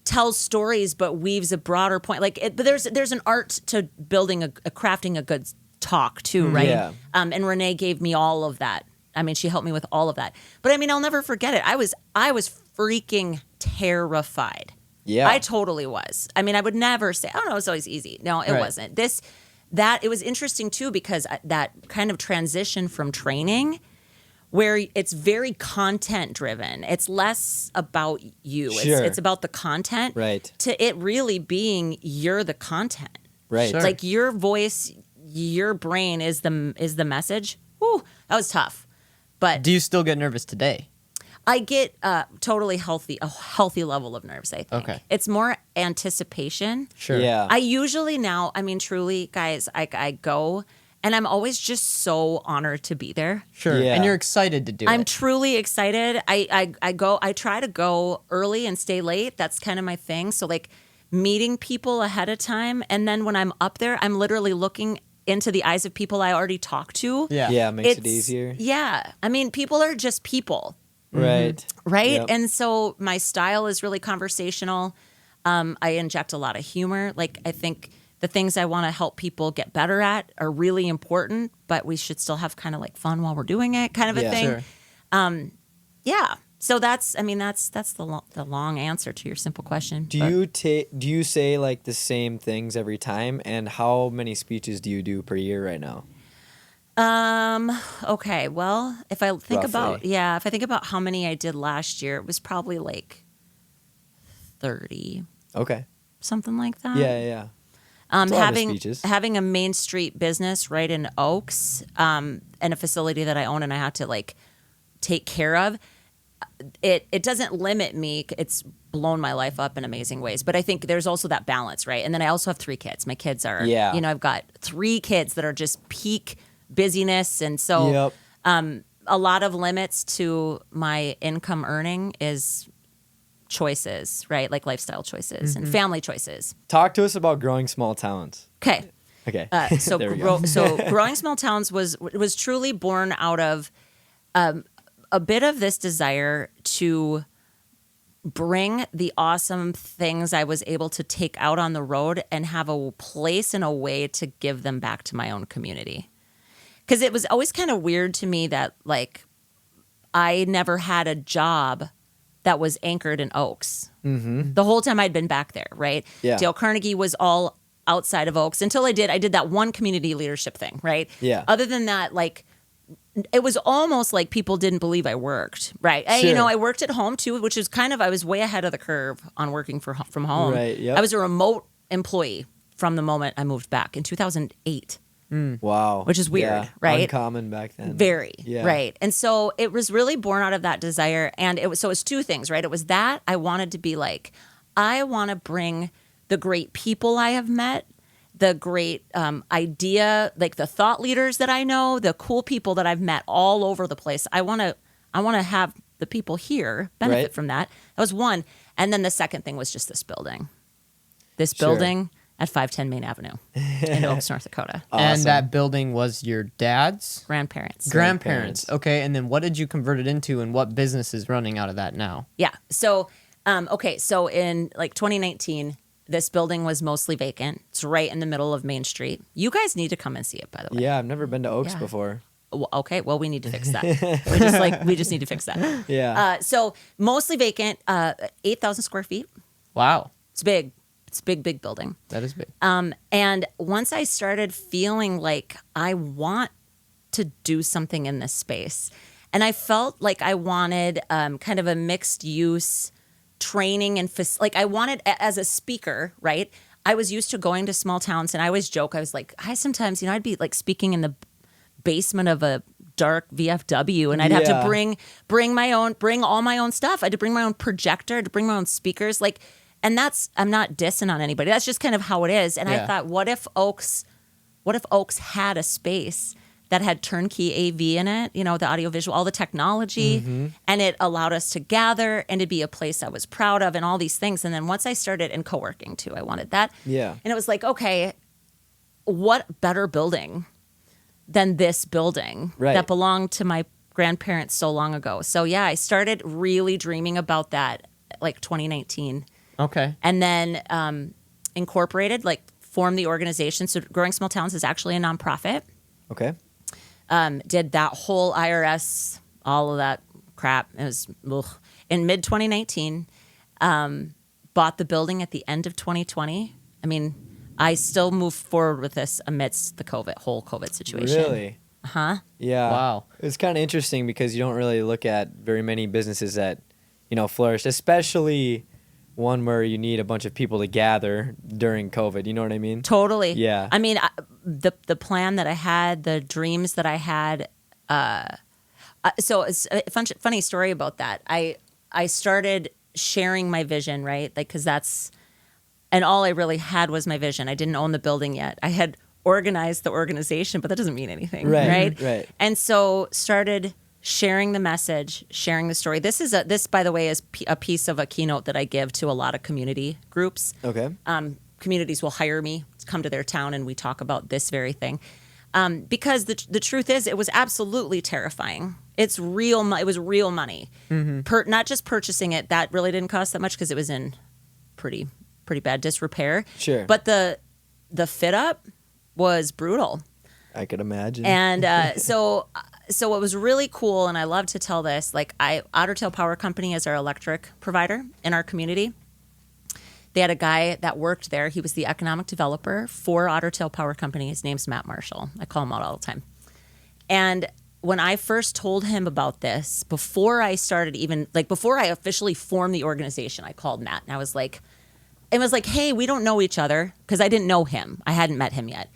[SPEAKER 2] tells stories but weaves a broader point. But there's an art to building crafting a good talk too, right?
[SPEAKER 1] Yeah.
[SPEAKER 2] And Renee gave me all of that. I mean, she helped me with all of that. But I'll never forget it. I was freaking terrified.
[SPEAKER 1] Yeah.
[SPEAKER 2] I totally was. I would never say, "Oh no, it's always easy." No, it
[SPEAKER 3] Right.
[SPEAKER 2] wasn't. It was interesting too, because that kind of transition from training, where it's very content driven. It's less about you.
[SPEAKER 1] Sure.
[SPEAKER 2] It's about the content.
[SPEAKER 1] Right.
[SPEAKER 2] To it really being you're the content.
[SPEAKER 1] Right.
[SPEAKER 3] Sure.
[SPEAKER 2] Like your voice, your brain is the message. Whew, that was tough. But
[SPEAKER 3] Do you still get nervous today?
[SPEAKER 2] I get a healthy level of nerves, I think.
[SPEAKER 3] Okay.
[SPEAKER 2] It's more anticipation.
[SPEAKER 3] Sure.
[SPEAKER 1] Yeah.
[SPEAKER 2] I usually now, truly, guys, I go and I'm always just so honored to be there.
[SPEAKER 3] Sure.
[SPEAKER 1] Yeah.
[SPEAKER 3] And you're excited to do
[SPEAKER 2] I'm
[SPEAKER 3] it.
[SPEAKER 2] truly excited. I try to go early and stay late. That's kind of my thing. So like meeting people ahead of time. And then when I'm up there, I'm literally looking into the eyes of people I already talked to.
[SPEAKER 3] Yeah.
[SPEAKER 1] Yeah, it makes it easier.
[SPEAKER 2] Yeah. people are just people.
[SPEAKER 1] Right.
[SPEAKER 2] Right.
[SPEAKER 1] Yep.
[SPEAKER 2] And so my style is really conversational. I inject a lot of humor. Like, I think the things I want to help people get better at are really important, but we should still have kind of like fun while we're doing it, kind of a
[SPEAKER 1] Yeah.
[SPEAKER 2] thing.
[SPEAKER 3] Sure.
[SPEAKER 2] Yeah. So that's the long answer to your simple question.
[SPEAKER 1] Do you say like the same things every time? And how many speeches do you do per year right now?
[SPEAKER 2] Okay. Well, if I think
[SPEAKER 1] Roughly.
[SPEAKER 2] if I think about how many I did last year, it was probably like 30,
[SPEAKER 1] Okay.
[SPEAKER 2] something like that.
[SPEAKER 1] Yeah. It's a lot of
[SPEAKER 2] Having
[SPEAKER 1] speeches.
[SPEAKER 2] having a Main Street business right in Oaks, and a facility that I own and I have to like take care of, it doesn't limit me. It's blown my life up in amazing ways. But I think there's also that balance, right? And then I also have 3 kids. My kids are,
[SPEAKER 1] Yeah.
[SPEAKER 2] I've got 3 kids that are just peak busyness, and so
[SPEAKER 1] Yep.
[SPEAKER 2] a lot of limits to my income earning is choices, right? Like lifestyle choices and family choices.
[SPEAKER 1] Talk to us about growing small towns.
[SPEAKER 2] Okay.
[SPEAKER 1] Okay.
[SPEAKER 2] So
[SPEAKER 1] There we go.
[SPEAKER 2] growing small towns was truly born out of a bit of this desire to bring the awesome things I was able to take out on the road and have a place and a way to give them back to my own community. Because it was always kind of weird to me that like I never had a job that was anchored in Oaks. The whole time I'd been back there, right?
[SPEAKER 1] Yeah.
[SPEAKER 2] Dale Carnegie was all outside of Oaks until I did that one community leadership thing, right?
[SPEAKER 1] Yeah.
[SPEAKER 2] Other than that, like, it was almost like people didn't believe I worked, right?
[SPEAKER 1] Sure.
[SPEAKER 2] I worked at home too, which is I was way ahead of the curve on working from home.
[SPEAKER 1] Right, yep.
[SPEAKER 2] I was a remote employee from the moment I moved back in 2008.
[SPEAKER 1] Wow.
[SPEAKER 2] Which is weird,
[SPEAKER 1] Yeah.
[SPEAKER 2] right?
[SPEAKER 1] Uncommon back then.
[SPEAKER 2] Very,
[SPEAKER 1] Yeah.
[SPEAKER 2] right. And so it was really born out of that desire. And it's two things, right? It was that I wanted to be like, I want to bring the great people I have met, the great idea, like the thought leaders that I know, the cool people that I've met all over the place. I want to have the people here benefit
[SPEAKER 1] Right.
[SPEAKER 2] from that. That was one. And then the second thing was just this building. This
[SPEAKER 1] Sure.
[SPEAKER 2] building at 510 Main Avenue in Oaks, North Dakota.
[SPEAKER 1] Awesome.
[SPEAKER 3] And that building was your dad's?
[SPEAKER 2] Grandparents.
[SPEAKER 3] Grandparents. Okay, and then what did you convert it into, and what business is running out of that now?
[SPEAKER 2] Yeah. So, so in like 2019, this building was mostly vacant. It's right in the middle of Main Street. You guys need to come and see it, by the way.
[SPEAKER 1] Yeah, I've never been to Oaks
[SPEAKER 2] Yeah.
[SPEAKER 1] before.
[SPEAKER 2] Okay. Well, we need to fix that. we just need to fix that.
[SPEAKER 1] Yeah.
[SPEAKER 2] So mostly vacant, 8,000 square feet.
[SPEAKER 3] Wow,
[SPEAKER 2] It's big. It's a big building.
[SPEAKER 3] that is big.
[SPEAKER 2] And once I started feeling like I want to do something in this space, and I felt like I wanted kind of a mixed use training and like I wanted as a speaker, right? I was used to going to small towns, and I always joke. I was like, sometimes, I'd be like speaking in the basement of a dark VFW, and I'd have
[SPEAKER 1] Yeah.
[SPEAKER 2] to bring all my own stuff. I had to bring my own projector, I had to bring my own speakers, like. And I'm not dissing on anybody. That's just kind of how it is. And I
[SPEAKER 3] Yeah.
[SPEAKER 2] thought, what if Oaks had a space that had turnkey AV in it, the audiovisual, all the technology, and it allowed us to gather, and it'd be a place I was proud of and all these things. And then once I started in co-working too, I wanted that.
[SPEAKER 1] Yeah.
[SPEAKER 2] And it was like, okay, what better building than this building
[SPEAKER 1] Right.
[SPEAKER 2] that belonged to my grandparents so long ago? So yeah, I started really dreaming about that like 2019.
[SPEAKER 3] Okay.
[SPEAKER 2] And then incorporated, like formed the organization. So Growing Small Towns is actually a nonprofit.
[SPEAKER 1] Okay.
[SPEAKER 2] Did that whole IRS, all of that crap. It was in mid 2019. Bought the building at the end of 2020. I mean, I still moved forward with this amidst the whole COVID situation.
[SPEAKER 1] Really?
[SPEAKER 2] Huh?
[SPEAKER 1] Yeah.
[SPEAKER 3] Wow.
[SPEAKER 1] It's kind of interesting because you don't really look at very many businesses that, flourished, especially one where you need a bunch of people to gather during COVID. You know what I mean?
[SPEAKER 2] Totally.
[SPEAKER 1] Yeah.
[SPEAKER 2] I mean, the plan that I had, the dreams that I had. So it's a funny story about that. I started sharing my vision, right? Like, because and all I really had was my vision. I didn't own the building yet. I had organized the organization, but that doesn't mean anything, right?
[SPEAKER 1] Right.
[SPEAKER 2] And so started sharing the message, sharing the story. This, by the way, is a piece of a keynote that I give to a lot of community groups.
[SPEAKER 1] Okay.
[SPEAKER 2] Communities will hire me to come to their town, and we talk about this very thing. Because the truth is, it was absolutely terrifying. It was real money. Mm-hmm. Not just purchasing it, that really didn't cost that much because it was in pretty bad disrepair.
[SPEAKER 1] Sure.
[SPEAKER 2] But the fit up was brutal.
[SPEAKER 1] I could imagine.
[SPEAKER 2] And so it was really cool, and I love to tell this. Like, Otter Tail Power Company is our electric provider in our community. They had a guy that worked there. He was the economic developer for Otter Tail Power Company. His name's Matt Marshall. I call him out all the time. And when I first told him about this, before I officially formed the organization, I called Matt, and I was like, hey, we don't know each other, because I didn't know him. I hadn't met him yet.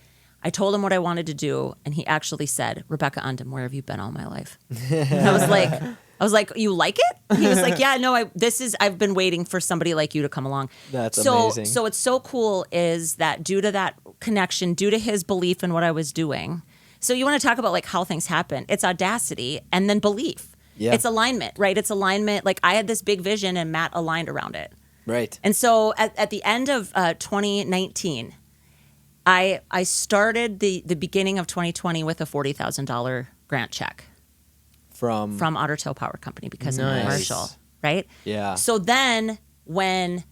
[SPEAKER 2] I told him what I wanted to do, and he actually said, Rebecca Undem, where have you been all my life? And I was like, you like it? He was like, yeah, no, I've been waiting for somebody like you to come along.
[SPEAKER 1] That's amazing.
[SPEAKER 2] So it's so cool is that due to that connection, due to his belief in what I was doing. So you want to talk about like how things happen. It's audacity and then belief.
[SPEAKER 1] Yeah.
[SPEAKER 2] It's alignment, right? It's alignment. Like I had this big vision and Matt aligned around it.
[SPEAKER 1] Right.
[SPEAKER 2] And so at the end of 2019, I started the beginning of 2020 with a $40,000 grant check
[SPEAKER 1] From
[SPEAKER 2] Otter Tail Power Company because of
[SPEAKER 3] Nice.
[SPEAKER 2] Marshall, right?
[SPEAKER 1] Yeah.
[SPEAKER 2] So then when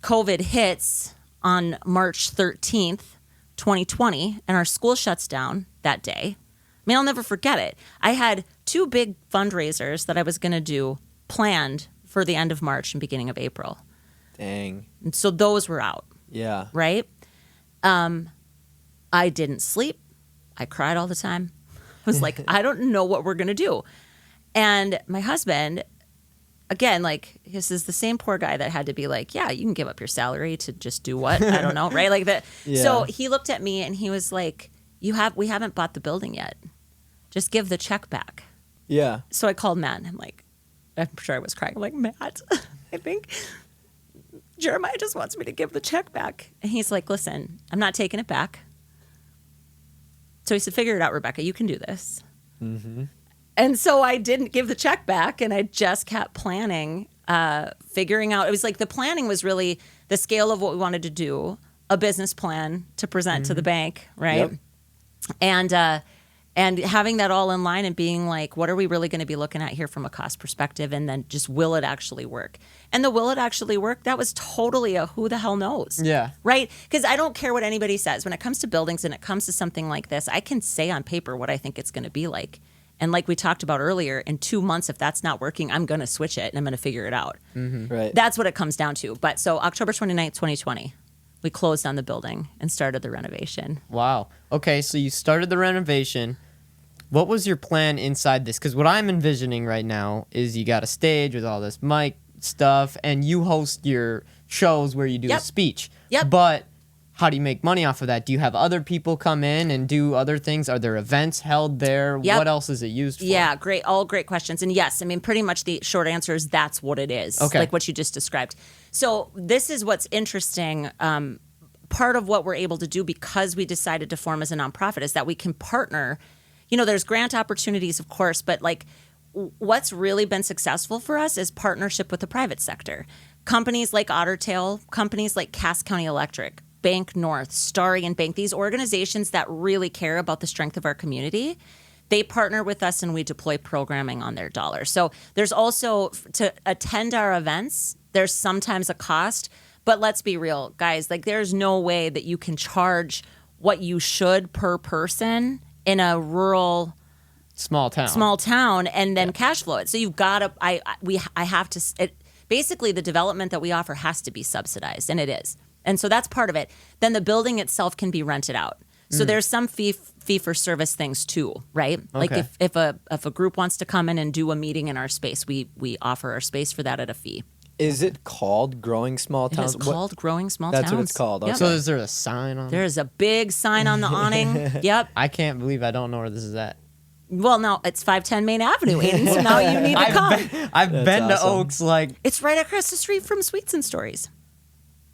[SPEAKER 2] COVID hits on March 13th, 2020, and our school shuts down that day, I mean, I'll never forget it. I had 2 big fundraisers that I was going to do planned for the end of March and beginning of April.
[SPEAKER 1] Dang.
[SPEAKER 2] And so those were out,
[SPEAKER 1] Yeah.
[SPEAKER 2] right? I didn't sleep. I cried all the time. I was like, I don't know what we're going to do. And my husband, again, like, this is the same poor guy that had to be like, yeah, you can give up your salary to just do what? I don't know, right? Like that.
[SPEAKER 1] Yeah.
[SPEAKER 2] So he looked at me and he was like, we haven't bought the building yet. Just give the check back.
[SPEAKER 1] Yeah.
[SPEAKER 2] So I called Matt and I'm sure I was crying. I'm like, Matt, I think Jeremiah just wants me to give the check back. And he's like, listen, I'm not taking it back. So he said, figure it out, Rebecca. You can do this. Mm-hmm. And so I didn't give the check back, and I just kept planning, figuring out. It was like the planning was really the scale of what we wanted to do, a business plan to present to the bank, right? Yep. And having that all in line and being like, what are we really going to be looking at here from a cost perspective? And then just, will it actually work? And the will it actually work, that was totally a who the hell knows.
[SPEAKER 3] Yeah.
[SPEAKER 2] Right? Because I don't care what anybody says. When it comes to buildings and it comes to something like this, I can say on paper what I think it's going to be like. And like we talked about earlier, in 2 months, if that's not working, I'm going to switch it and I'm going to figure it out.
[SPEAKER 1] Mm-hmm. Right.
[SPEAKER 2] That's what it comes down to. But so October 29th, 2020, we closed on the building and started the renovation.
[SPEAKER 3] Wow. Okay, so you started the renovation. What was your plan inside this? Because what I'm envisioning right now is you got a stage with all this mic stuff, and you host your shows where you do a speech.
[SPEAKER 2] Yep.
[SPEAKER 3] But how do you make money off of that? Do you have other people come in and do other things? Are there events held there?
[SPEAKER 2] Yep.
[SPEAKER 3] What else is it used for?
[SPEAKER 2] Yeah, great. All great questions. And yes, I mean, pretty much the short answer is that's what it is.
[SPEAKER 3] Okay.
[SPEAKER 2] Like what you just described. So this is what's interesting. Part of what we're able to do because we decided to form as a nonprofit is that we can partner. You know, there's grant opportunities, of course, but like what's really been successful for us is partnership with the private sector. Companies like Otter Tail, companies like Cass County Electric, Bank North, Starian Bank, these organizations that really care about the strength of our community, they partner with us and we deploy programming on their dollars. So there's also, to attend our events, there's sometimes a cost, but let's be real, guys, like there's no way that you can charge what you should per person in a rural
[SPEAKER 3] small town
[SPEAKER 2] and then cash flow it. So you've got to, I have to, basically the development that we offer has to be subsidized, and it is. And so that's part of it. Then the building itself can be rented out. So there's some fee for service things too, right? Like if a group wants to come in and do a meeting in our space, we offer our space for that at a fee.
[SPEAKER 1] Is it called Growing Small Towns?
[SPEAKER 2] It is called Growing Small Towns.
[SPEAKER 1] That's what it's called. Okay.
[SPEAKER 2] Yep.
[SPEAKER 3] So is there a sign on it?
[SPEAKER 2] There is a big sign on the awning. Yep.
[SPEAKER 3] I can't believe I don't know where this is at.
[SPEAKER 2] Well, no, it's 510 Main Avenue, Aiden, so now you need to come.
[SPEAKER 3] I've been to
[SPEAKER 1] awesome.
[SPEAKER 3] Oaks, like,
[SPEAKER 2] It's right across the street from Sweets and Stories.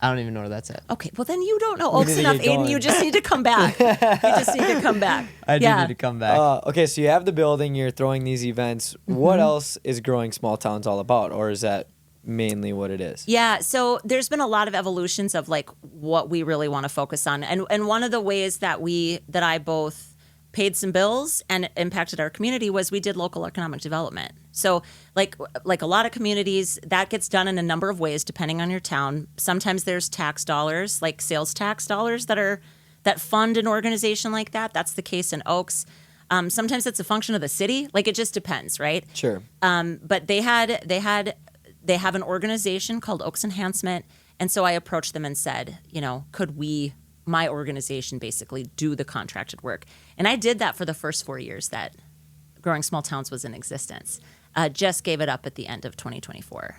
[SPEAKER 3] I don't even know where that's at.
[SPEAKER 2] Okay, well then you don't know
[SPEAKER 1] We
[SPEAKER 2] Oaks
[SPEAKER 1] need to
[SPEAKER 2] enough,
[SPEAKER 1] get going.
[SPEAKER 2] Aiden. You just need to come back.
[SPEAKER 3] I do need to come back.
[SPEAKER 1] Okay, so you have the building, you're throwing these events. What else is Growing Small Towns all about? Or is that mainly what it is?
[SPEAKER 2] Yeah, so there's been a lot of evolutions of like what we really want to focus on. And one of the ways that I both paid some bills and impacted our community was we did local economic development. So like a lot of communities, that gets done in a number of ways depending on your town. Sometimes there's tax dollars, like sales tax dollars that fund an organization like that. That's the case in Oaks. Sometimes it's a function of the city. Like it just depends, right?
[SPEAKER 1] Sure.
[SPEAKER 2] But they have an organization called Oaks Enhancement, and so I approached them and said, you know, could my organization basically do the contracted work? And I did that for the first 4 years that Growing Small Towns was in existence. Just gave it up at the end of 2024.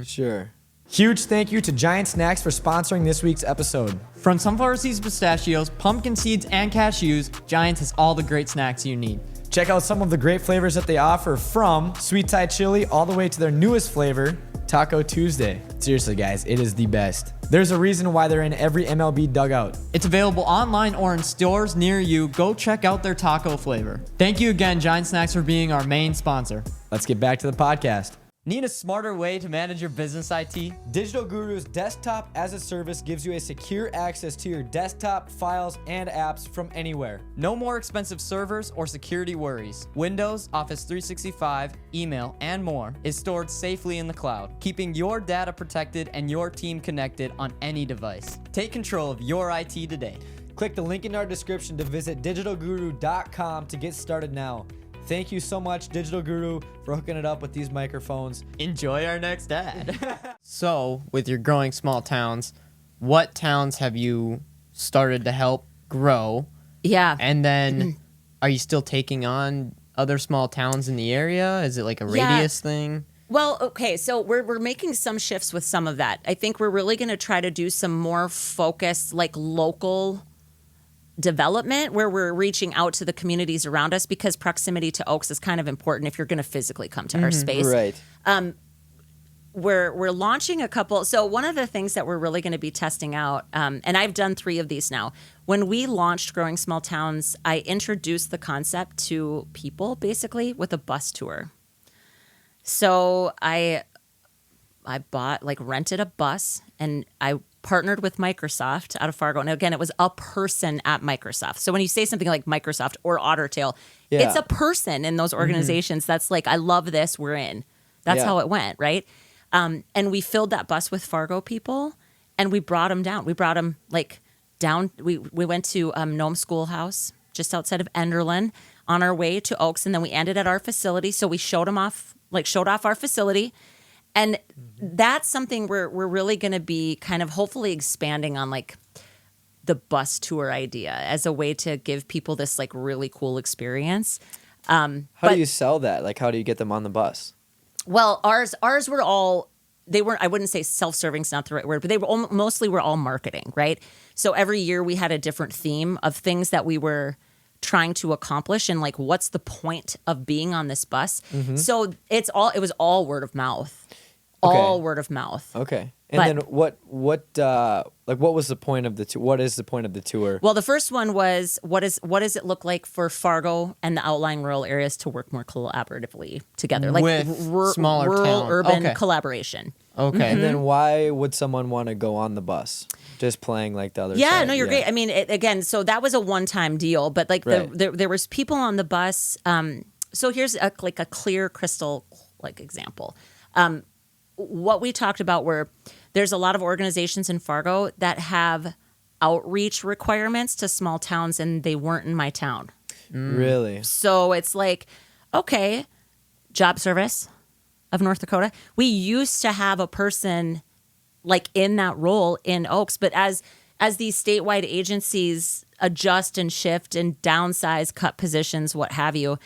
[SPEAKER 1] Sure. Huge thank you to Giant Snacks for sponsoring this week's episode.
[SPEAKER 4] From sunflower seeds, pistachios, pumpkin seeds, and cashews, Giants has all the great snacks you need.
[SPEAKER 1] Check out some of the great flavors that they offer, from sweet Thai chili all the way to their newest flavor, Taco Tuesday. Seriously, guys, it is the best. There's a reason why they're in every MLB dugout.
[SPEAKER 4] It's available online or in stores near you. Go check out their taco flavor. Thank you again, Giant Snacks, for being our main sponsor.
[SPEAKER 1] Let's get back to the podcast.
[SPEAKER 4] Need a smarter way to manage your business IT?
[SPEAKER 1] Digital Guru's Desktop as a Service gives you a secure access to your desktop, files, and apps from anywhere.
[SPEAKER 4] No more expensive servers or security worries. Windows, Office 365, email, and more is stored safely in the cloud, keeping your data protected and your team connected on any device. Take control of your IT today.
[SPEAKER 1] Click the link in our description to visit digitalguru.com to get started now. Thank you so much, Digital Guru, for hooking it up with these microphones.
[SPEAKER 4] Enjoy our next ad.
[SPEAKER 3] So, with your Growing Small Towns, what towns have you started to help grow.
[SPEAKER 2] Yeah.
[SPEAKER 3] And then are you still taking on other small towns in the area? Is it like a radius thing?
[SPEAKER 2] Well, okay, so we're making some shifts with some of that. I think we're really going to try to do some more focused, like local development where we're reaching out to the communities around us, because proximity to Oaks is kind of important if you're going to physically come to our space.
[SPEAKER 1] Right.
[SPEAKER 2] We're launching a couple. So one of the things that we're really going to be testing out, and I've done 3 of these now. When we launched Growing Small Towns, I introduced the concept to people basically with a bus tour. So I rented a bus, and I partnered with Microsoft out of Fargo. And again, it was a person at Microsoft. So when you say something like Microsoft or Ottertail, it's a person in those organizations that's like, I love this, we're in. That's how it went, right? And we filled that bus with Fargo people, and we brought them down. We brought them down. We went to Nome Schoolhouse just outside of Enderlin on our way to Oaks, and then we ended at our facility. So we showed off our facility. And that's something we're really going to be kind of hopefully expanding on, like the bus tour idea as a way to give people this like really cool experience.
[SPEAKER 1] How do you sell that? Like, how do you get them on the bus?
[SPEAKER 2] Well, ours were all, they weren't, I wouldn't say self-serving is not the right word, but they were mostly were all marketing, right? So every year we had a different theme of things that we were trying to accomplish, and like, what's the point of being on this bus? So it was all word of mouth. All word of mouth.
[SPEAKER 1] Okay. And then what was the point of the tour? What is the point of the tour?
[SPEAKER 2] Well, the first one was what does it look like for Fargo and the outlying rural areas to work more collaboratively together, like
[SPEAKER 3] with smaller
[SPEAKER 2] rural
[SPEAKER 3] town.
[SPEAKER 2] urban collaboration.
[SPEAKER 3] Okay.
[SPEAKER 1] And then why would someone want to go on the bus? Just playing like the other side.
[SPEAKER 2] Yeah, no, you're great. I mean, again, so that was a one-time deal, but like there was people on the bus. So here's a clear crystal example. What we talked about were there's a lot of organizations in Fargo that have outreach requirements to small towns, and they weren't in my town.
[SPEAKER 1] Really?
[SPEAKER 2] So it's like, okay, Job Service of North Dakota. We used to have a person like in that role in Oaks, but as these statewide agencies adjust and shift and downsize, cut positions, what have you,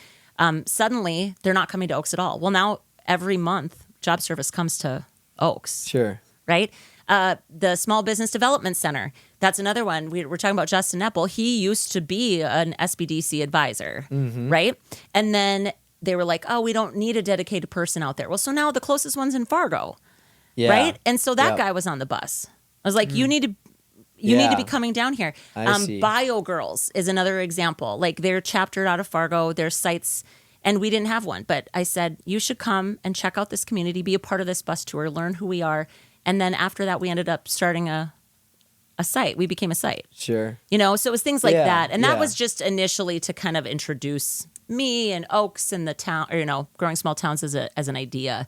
[SPEAKER 2] suddenly they're not coming to Oaks at all. Well, now every month, Job Service comes to Oaks.
[SPEAKER 1] Sure.
[SPEAKER 2] Right? The Small Business Development Center. That's another one. We're talking about Justin Epple. He used to be an SBDC advisor, right? And then they were like, oh, we don't need a dedicated person out there. Well, so now the closest one's in Fargo, right? And so that guy was on the bus. I was like, you need to be coming down here.
[SPEAKER 1] I see.
[SPEAKER 2] Bio Girls is another example. Like, they're chaptered out of Fargo. Their sites. And we didn't have one, but I said, you should come and check out this community, be a part of this bus tour, learn who we are. And then after that, we ended up starting a site. We became a site.
[SPEAKER 1] Sure.
[SPEAKER 2] So it was things like that. And that was just initially to kind of introduce me and Oaks and the town, or, Growing Small Towns as an idea.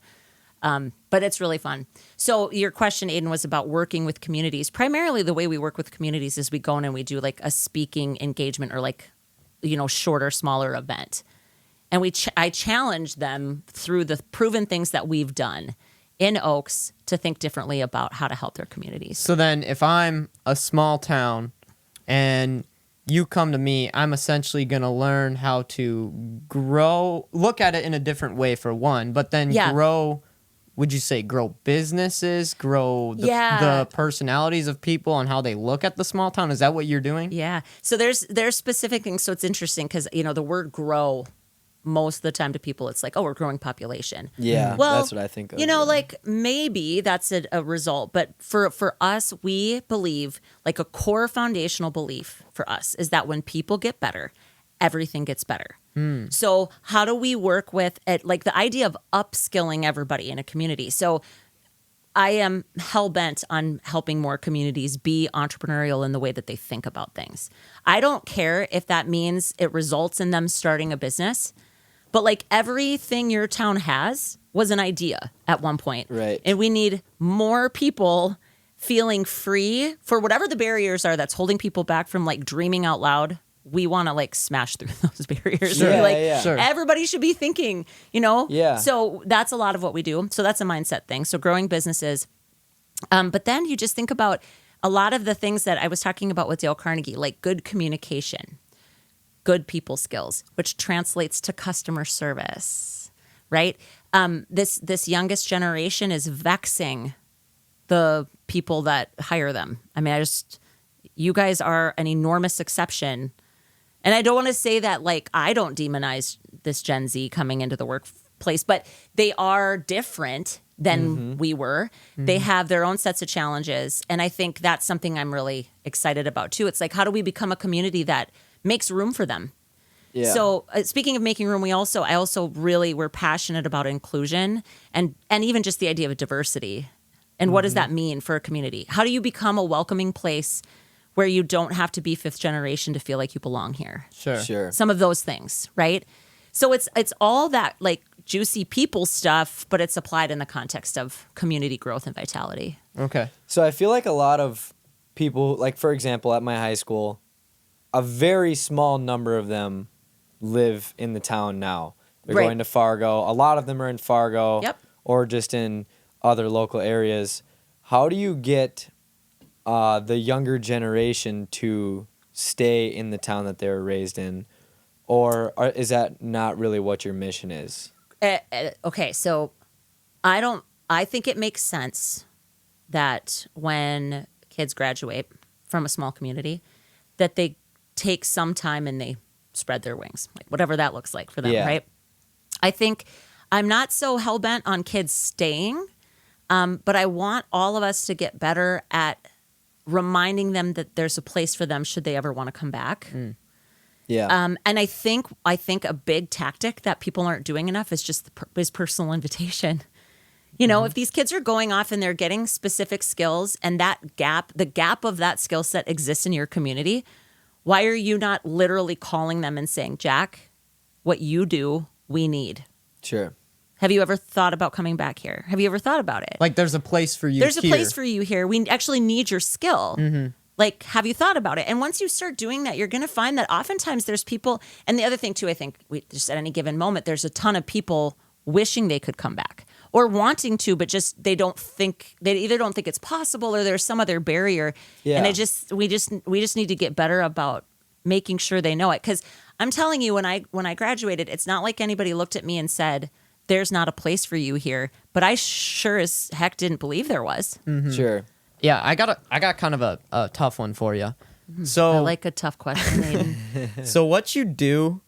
[SPEAKER 2] But it's really fun. So your question, Aiden, was about working with communities. Primarily the way we work with communities is we go in and we do like a speaking engagement or like, shorter, smaller event. And I challenge them through the proven things that we've done in Oaks to think differently about how to help their communities.
[SPEAKER 3] So then if I'm a small town and you come to me, I'm essentially going to learn how to grow, look at it in a different way for one, but then grow, would you say grow businesses, grow the personalities of people and how they look at the small town? Is that what you're doing?
[SPEAKER 2] Yeah. So there's specific things. So it's interesting because, the word grow, most of the time to people, it's like, oh, we're growing population.
[SPEAKER 1] Yeah,
[SPEAKER 2] well,
[SPEAKER 1] that's what I think of.
[SPEAKER 2] Like maybe that's a result. But for us, we believe, like a core foundational belief for us is that when people get better, everything gets better. So how do we work with it? Like the idea of upskilling everybody in a community. So I am hell-bent on helping more communities be entrepreneurial in the way that they think about things. I don't care if that means it results in them starting a business. But like everything your town has was an idea at one point.
[SPEAKER 1] Right.
[SPEAKER 2] And we need more people feeling free for whatever the barriers are that's holding people back from like dreaming out loud. We want to like smash through those barriers.
[SPEAKER 1] Sure.
[SPEAKER 3] Sure.
[SPEAKER 2] Everybody should be thinking,
[SPEAKER 1] Yeah.
[SPEAKER 2] So that's a lot of what we do. So that's a mindset thing. So growing businesses. But then you just think about a lot of the things that I was talking about with Dale Carnegie, like good communication, good people skills, which translates to customer service, right? This youngest generation is vexing the people that hire them. I mean, you guys are an enormous exception. And I don't want to say that like I don't demonize this Gen Z coming into the workplace, but they are different than we were. They have their own sets of challenges. And I think that's something I'm really excited about too. It's like, how do we become a community that makes room for them? Yeah. So speaking of making room, I also really we're passionate about inclusion and even just the idea of diversity. And what does that mean for a community? How do you become a welcoming place where you don't have to be fifth generation to feel like you belong here?
[SPEAKER 1] Sure.
[SPEAKER 2] Some of those things, right? So it's all that like juicy people stuff, but it's applied in the context of community growth and vitality.
[SPEAKER 3] Okay.
[SPEAKER 1] So I feel like a lot of people, like for example, at my high school, a very small number of them live in the town now. They're going to Fargo. A lot of them are in Fargo or just in other local areas. How do you get the younger generation to stay in the town that they were raised in? Or is that not really what your mission is?
[SPEAKER 2] Okay, so I think it makes sense that when kids graduate from a small community, that they take some time and they spread their wings, like whatever that looks like for them, right? I think I'm not so hell-bent on kids staying, but I want all of us to get better at reminding them that there's a place for them should they ever want to come back.
[SPEAKER 1] Yeah.
[SPEAKER 2] And I think a big tactic that people aren't doing enough is just is personal invitation. You know, if these kids are going off and they're getting specific skills and the gap of that skill set exists in your community, why are you not literally calling them and saying, Jack, what you do, we need?
[SPEAKER 1] Sure.
[SPEAKER 2] Have you ever thought about coming back here? Have you ever thought about it?
[SPEAKER 3] Like there's a place for you
[SPEAKER 2] There's a place for you here. We actually need your skill. Like, have you thought about it? And once you start doing that, you're going to find that oftentimes there's people. And the other thing, too, I think just at any given moment, there's a ton of people wishing they could come back or wanting to, but just they either don't think it's possible or there's some other barrier. Yeah. And we just need to get better about making sure they know it. Because I'm telling you, when I graduated, it's not like anybody looked at me and said, there's not a place for you here. But I sure as heck didn't believe there was.
[SPEAKER 1] Sure.
[SPEAKER 3] Yeah, I got kind of a tough one for you. So
[SPEAKER 2] I like a tough question, Aiden.
[SPEAKER 3] So what you do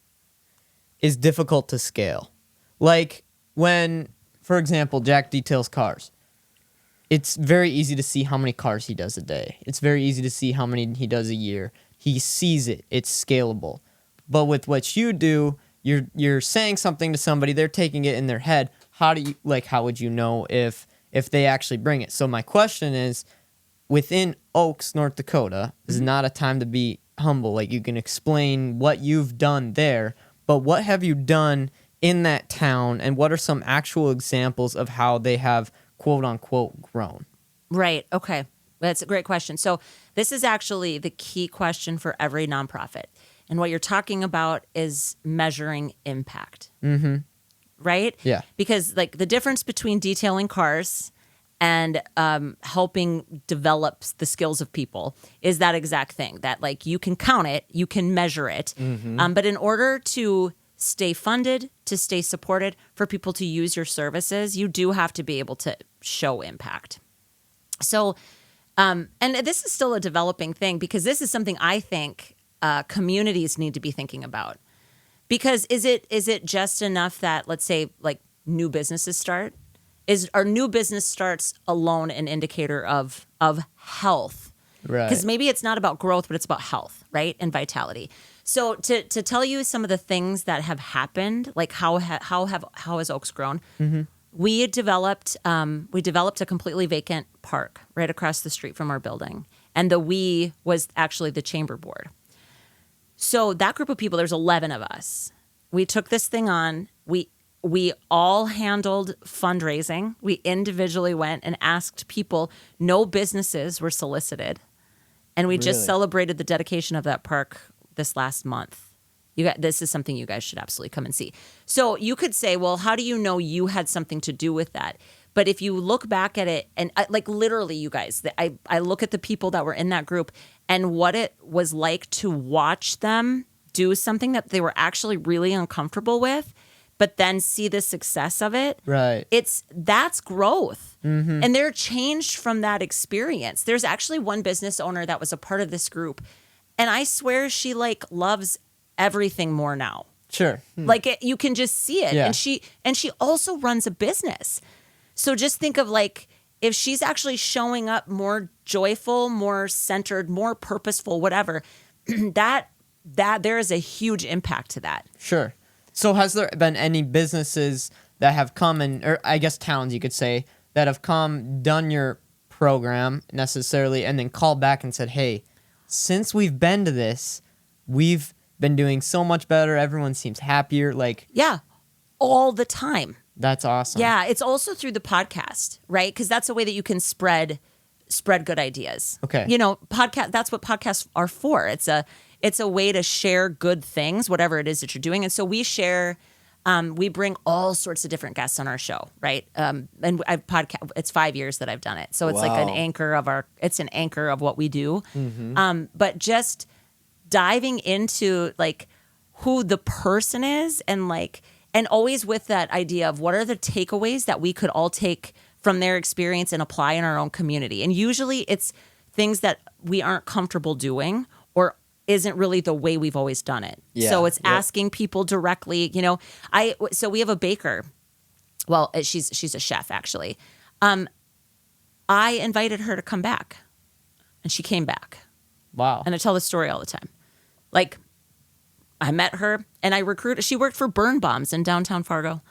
[SPEAKER 3] is difficult to scale. Like when, for example, Jack details cars. It's very easy to see how many cars he does a day. It's very easy to see how many he does a year. He sees it. It's scalable. But with what you do, you're saying something to somebody, they're taking it in their head. How would you know if they actually bring it? So my question is, within Oaks, North Dakota, is not a time to be humble. Like you can explain what you've done there, but what have you done in that town, and what are some actual examples of how they have quote unquote grown?
[SPEAKER 2] Right. Okay. That's a great question. So this is actually the key question for every nonprofit. And what you're talking about is measuring impact. Right?
[SPEAKER 3] Yeah.
[SPEAKER 2] Because like the difference between detailing cars and helping develop the skills of people is that exact thing, that like you can count it, you can measure it. But in order to stay funded, to stay supported, for people to use your services, you do have to be able to show impact. So, and this is still a developing thing, because this is something I think communities need to be thinking about. Because is it just enough that, let's say, like new businesses start? Are new business starts alone an indicator of health?
[SPEAKER 3] Right.
[SPEAKER 2] Because maybe it's not about growth, but it's about health, right, and vitality. So to tell you some of the things that have happened, like how has Oaks grown? We developed a completely vacant park right across the street from our building, and the we was actually the chamber board. So that group of people, there's 11 of us. We took this thing on. We all handled fundraising. We individually went and asked people. No businesses were solicited. And we just celebrated the dedication of that park this last month. This is something you guys should absolutely come and see. So you could say, well, how do you know you had something to do with that? But if you look back at it, and like literally, you guys, I look at the people that were in that group and what it was like to watch them do something that they were actually really uncomfortable with, but then see the success of it.
[SPEAKER 3] Right.
[SPEAKER 2] That's growth. And they're changed from that experience. There's actually one business owner that was a part of this group, and I swear she like loves everything more now.
[SPEAKER 3] Sure.
[SPEAKER 2] Like you can just see it.
[SPEAKER 3] Yeah.
[SPEAKER 2] And she also runs a business. So just think of like if she's actually showing up more joyful, more centered, more purposeful, whatever, that there is a huge impact to that.
[SPEAKER 3] Sure. So has there been any businesses that have come or I guess towns you could say, that have come, done your program necessarily, and then called back and said, hey, since we've been to this, we've been doing so much better. Everyone seems happier. Like,
[SPEAKER 2] Yeah, all the time.
[SPEAKER 3] that's awesome.
[SPEAKER 2] Yeah, it's also through the podcast, right? Because that's a way that you can spread good ideas.
[SPEAKER 3] Okay.
[SPEAKER 2] You know, that's what podcasts are for. It's a way to share good things, whatever it is that you're doing. And so we share, we bring all sorts of different guests on our show, right? And I've it's 5 years that I've done it. So it's like an anchor of what we do. But just diving into like who the person is and always with that idea of what are the takeaways that we could all take from their experience and apply in our own community. And usually it's things that we aren't comfortable doing or isn't really the way we've always done it.
[SPEAKER 1] Yeah.
[SPEAKER 2] So it's asking people directly, you know, so we have a baker. Well, she's a chef actually. I invited her to come back and she came back.
[SPEAKER 3] Wow.
[SPEAKER 2] And I tell this story all the time. Like, I met her and I recruited. She worked for Burn Bombs in downtown Fargo,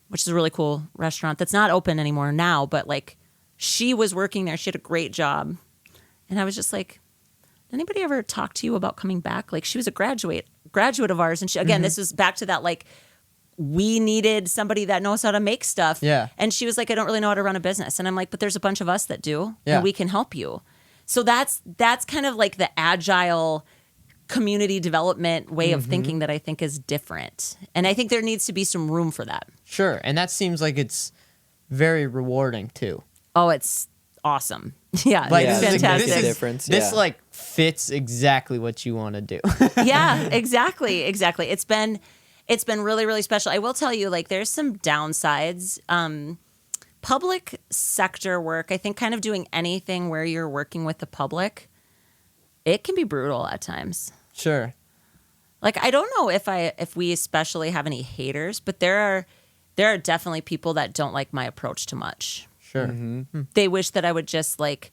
[SPEAKER 2] which is a really cool restaurant that's not open anymore now. But like, she was working there. She had a great job. And I was just like, did anybody ever talk to you about coming back? Like, she was a graduate of ours. And she, again, this was back to that, like, we needed somebody that knows how to make stuff.
[SPEAKER 3] Yeah.
[SPEAKER 2] And she was like, I don't really know how to run a business. And I'm like, but there's a bunch of us that do.
[SPEAKER 3] Yeah.
[SPEAKER 2] And we can help you. So that's kind of like the agile community development way of thinking that I think is different. And I think there needs to be some room for that.
[SPEAKER 3] Sure. And that seems like it's very rewarding too.
[SPEAKER 2] Oh, it's awesome. Yeah,
[SPEAKER 3] Like,
[SPEAKER 2] it's
[SPEAKER 1] this is a
[SPEAKER 2] fantastic.
[SPEAKER 1] big difference.
[SPEAKER 3] This
[SPEAKER 1] Yeah.
[SPEAKER 3] like fits exactly what you want to do.
[SPEAKER 2] Yeah, exactly. It's been really, really special. I will tell you, like, there's some downsides. Public sector work, I think kind of doing anything where you're working with the public, it can be brutal at times.
[SPEAKER 3] Sure.
[SPEAKER 2] Like, I don't know if we especially have any haters, but there are definitely people that don't like my approach too much.
[SPEAKER 3] Sure.
[SPEAKER 2] They wish that I would just like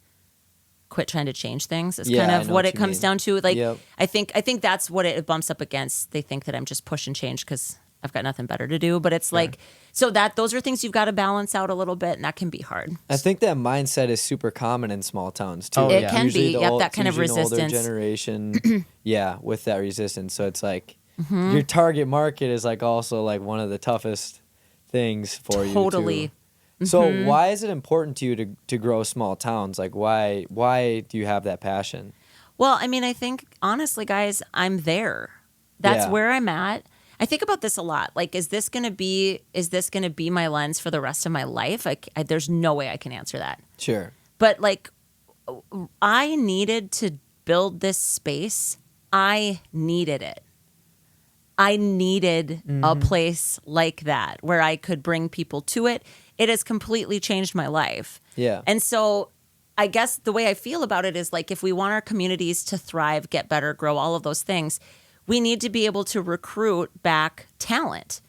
[SPEAKER 2] quit trying to change things. It's
[SPEAKER 1] Yeah,
[SPEAKER 2] kind
[SPEAKER 1] I
[SPEAKER 2] of
[SPEAKER 1] know
[SPEAKER 2] what
[SPEAKER 1] what
[SPEAKER 2] it
[SPEAKER 1] you
[SPEAKER 2] comes
[SPEAKER 1] mean.
[SPEAKER 2] down to. Like,
[SPEAKER 1] Yep.
[SPEAKER 2] I think that's what it bumps up against. They think that I'm just pushing change because I've got nothing better to do. But it's like, so those are things you've got to balance out a little bit, and that can be hard.
[SPEAKER 1] I think that mindset is super common in small towns too.
[SPEAKER 3] Oh,
[SPEAKER 2] It
[SPEAKER 3] yeah.
[SPEAKER 2] can
[SPEAKER 1] Usually
[SPEAKER 2] be,
[SPEAKER 1] the
[SPEAKER 2] that kind of
[SPEAKER 1] usually an older
[SPEAKER 2] resistance.
[SPEAKER 1] generation, yeah, with that resistance. So it's like
[SPEAKER 2] Mm-hmm.
[SPEAKER 1] your target market is like also like one of the toughest things for you.
[SPEAKER 2] Totally.
[SPEAKER 1] Too. So why is it important to you to grow small towns? Like why do you have that passion?
[SPEAKER 2] Well, I mean, I think honestly, guys, I'm there. That's
[SPEAKER 1] Yeah.
[SPEAKER 2] where I'm at. I think about this a lot. Like, is this gonna be my lens for the rest of my life? There's no way I can answer that.
[SPEAKER 1] Sure.
[SPEAKER 2] But like, I needed to build this space. I needed it. I needed a place like that where I could bring people to it. It has completely changed my life.
[SPEAKER 1] Yeah.
[SPEAKER 2] And so I guess the way I feel about it is like, if we want our communities to thrive, get better, grow, all of those things, we need to be able to recruit back talent.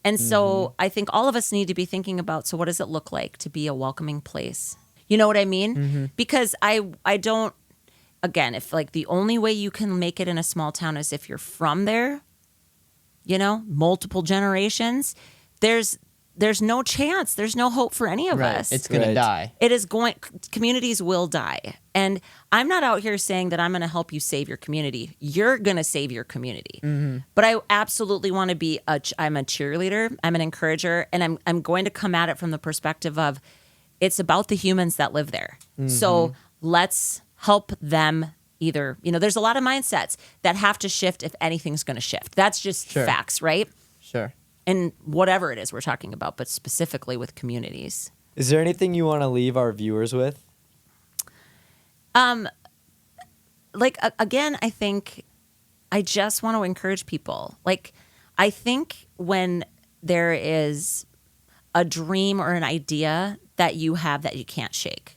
[SPEAKER 2] And so I think all of us need to be thinking about, so what does it look like to be a welcoming place? You know what I mean? Because I don't, again, if like the only way you can make it in a small town is if you're from there, you know, multiple generations, there's no chance. There's no hope for any of us.
[SPEAKER 3] It's going to
[SPEAKER 1] Right.
[SPEAKER 3] die.
[SPEAKER 2] It is communities will die. And I'm not out here saying that I'm going to help you save your community. You're going to save your community. But I absolutely want to be I'm a cheerleader. I'm an encourager. And I'm going to come at it from the perspective of it's about the humans that live there. So let's help them either, you know, there's a lot of mindsets that have to shift if anything's going to shift. That's just
[SPEAKER 3] Sure.
[SPEAKER 2] facts, right?
[SPEAKER 3] Sure.
[SPEAKER 2] in whatever it is we're talking about, but specifically with communities.
[SPEAKER 1] Is there anything you want to leave our viewers with?
[SPEAKER 2] Again, I think I just want to encourage people. Like, I think when there is a dream or an idea that you have that you can't shake,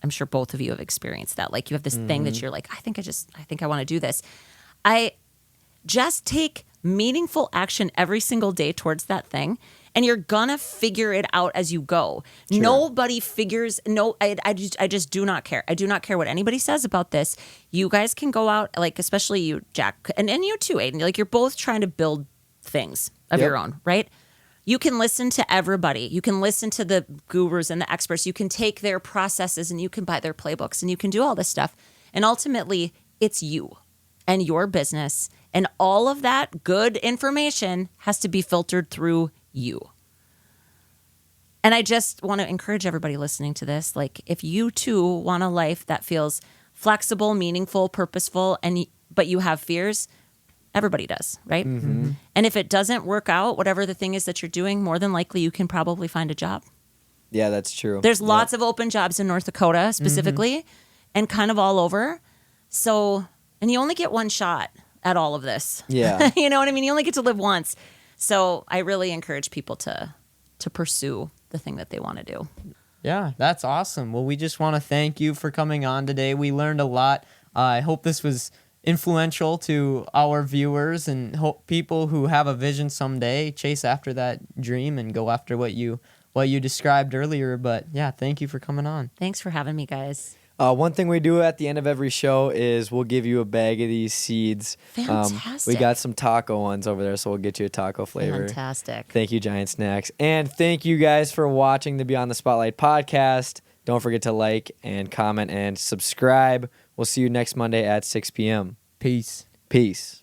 [SPEAKER 2] I'm sure both of you have experienced that. Like, you have this thing that you're like, I think I want to do this. I just take meaningful action every single day towards that thing, and you're gonna figure it out as you go.
[SPEAKER 1] Sure.
[SPEAKER 2] Nobody figures. No, I just do not care. I do not care what anybody says about this. You guys can go out, like, especially you, Jack, and you too, Aiden. Like, you're both trying to build things of your own, right? You can listen to everybody. You can listen to the gurus and the experts. You can take their processes and you can buy their playbooks and you can do all this stuff. And ultimately, it's you and your business. And all of that good information has to be filtered through you. And I just want to encourage everybody listening to this, like, if you too want a life that feels flexible, meaningful, purposeful, but you have fears, everybody does, right? Mm-hmm. And if it doesn't work out, whatever the thing is that you're doing, more than likely you can probably find a job.
[SPEAKER 1] Yeah, that's true.
[SPEAKER 2] There's lots of open jobs in North Dakota specifically, and kind of all over. So, and you only get one shot at all of this.
[SPEAKER 1] Yeah.
[SPEAKER 2] You know what I mean? You only get to live once. So I really encourage people to pursue the thing that they want to do.
[SPEAKER 3] Yeah, that's awesome. Well, we just want to thank you for coming on today. We learned a lot. I hope this was influential to our viewers, and hope people who have a vision someday chase after that dream and go after what you described earlier. But yeah, thank you for coming on.
[SPEAKER 2] Thanks for having me, guys.
[SPEAKER 1] One thing we do at the end of every show is we'll give you a bag of these seeds.
[SPEAKER 2] Fantastic.
[SPEAKER 1] We got some taco ones over there, so we'll get you a taco flavor.
[SPEAKER 2] Fantastic.
[SPEAKER 1] Thank you, Giant Snacks. And thank you guys for watching the Beyond the Spotlight podcast. Don't forget to like and comment and subscribe. We'll see you next Monday at 6 p.m.
[SPEAKER 3] Peace.
[SPEAKER 1] Peace.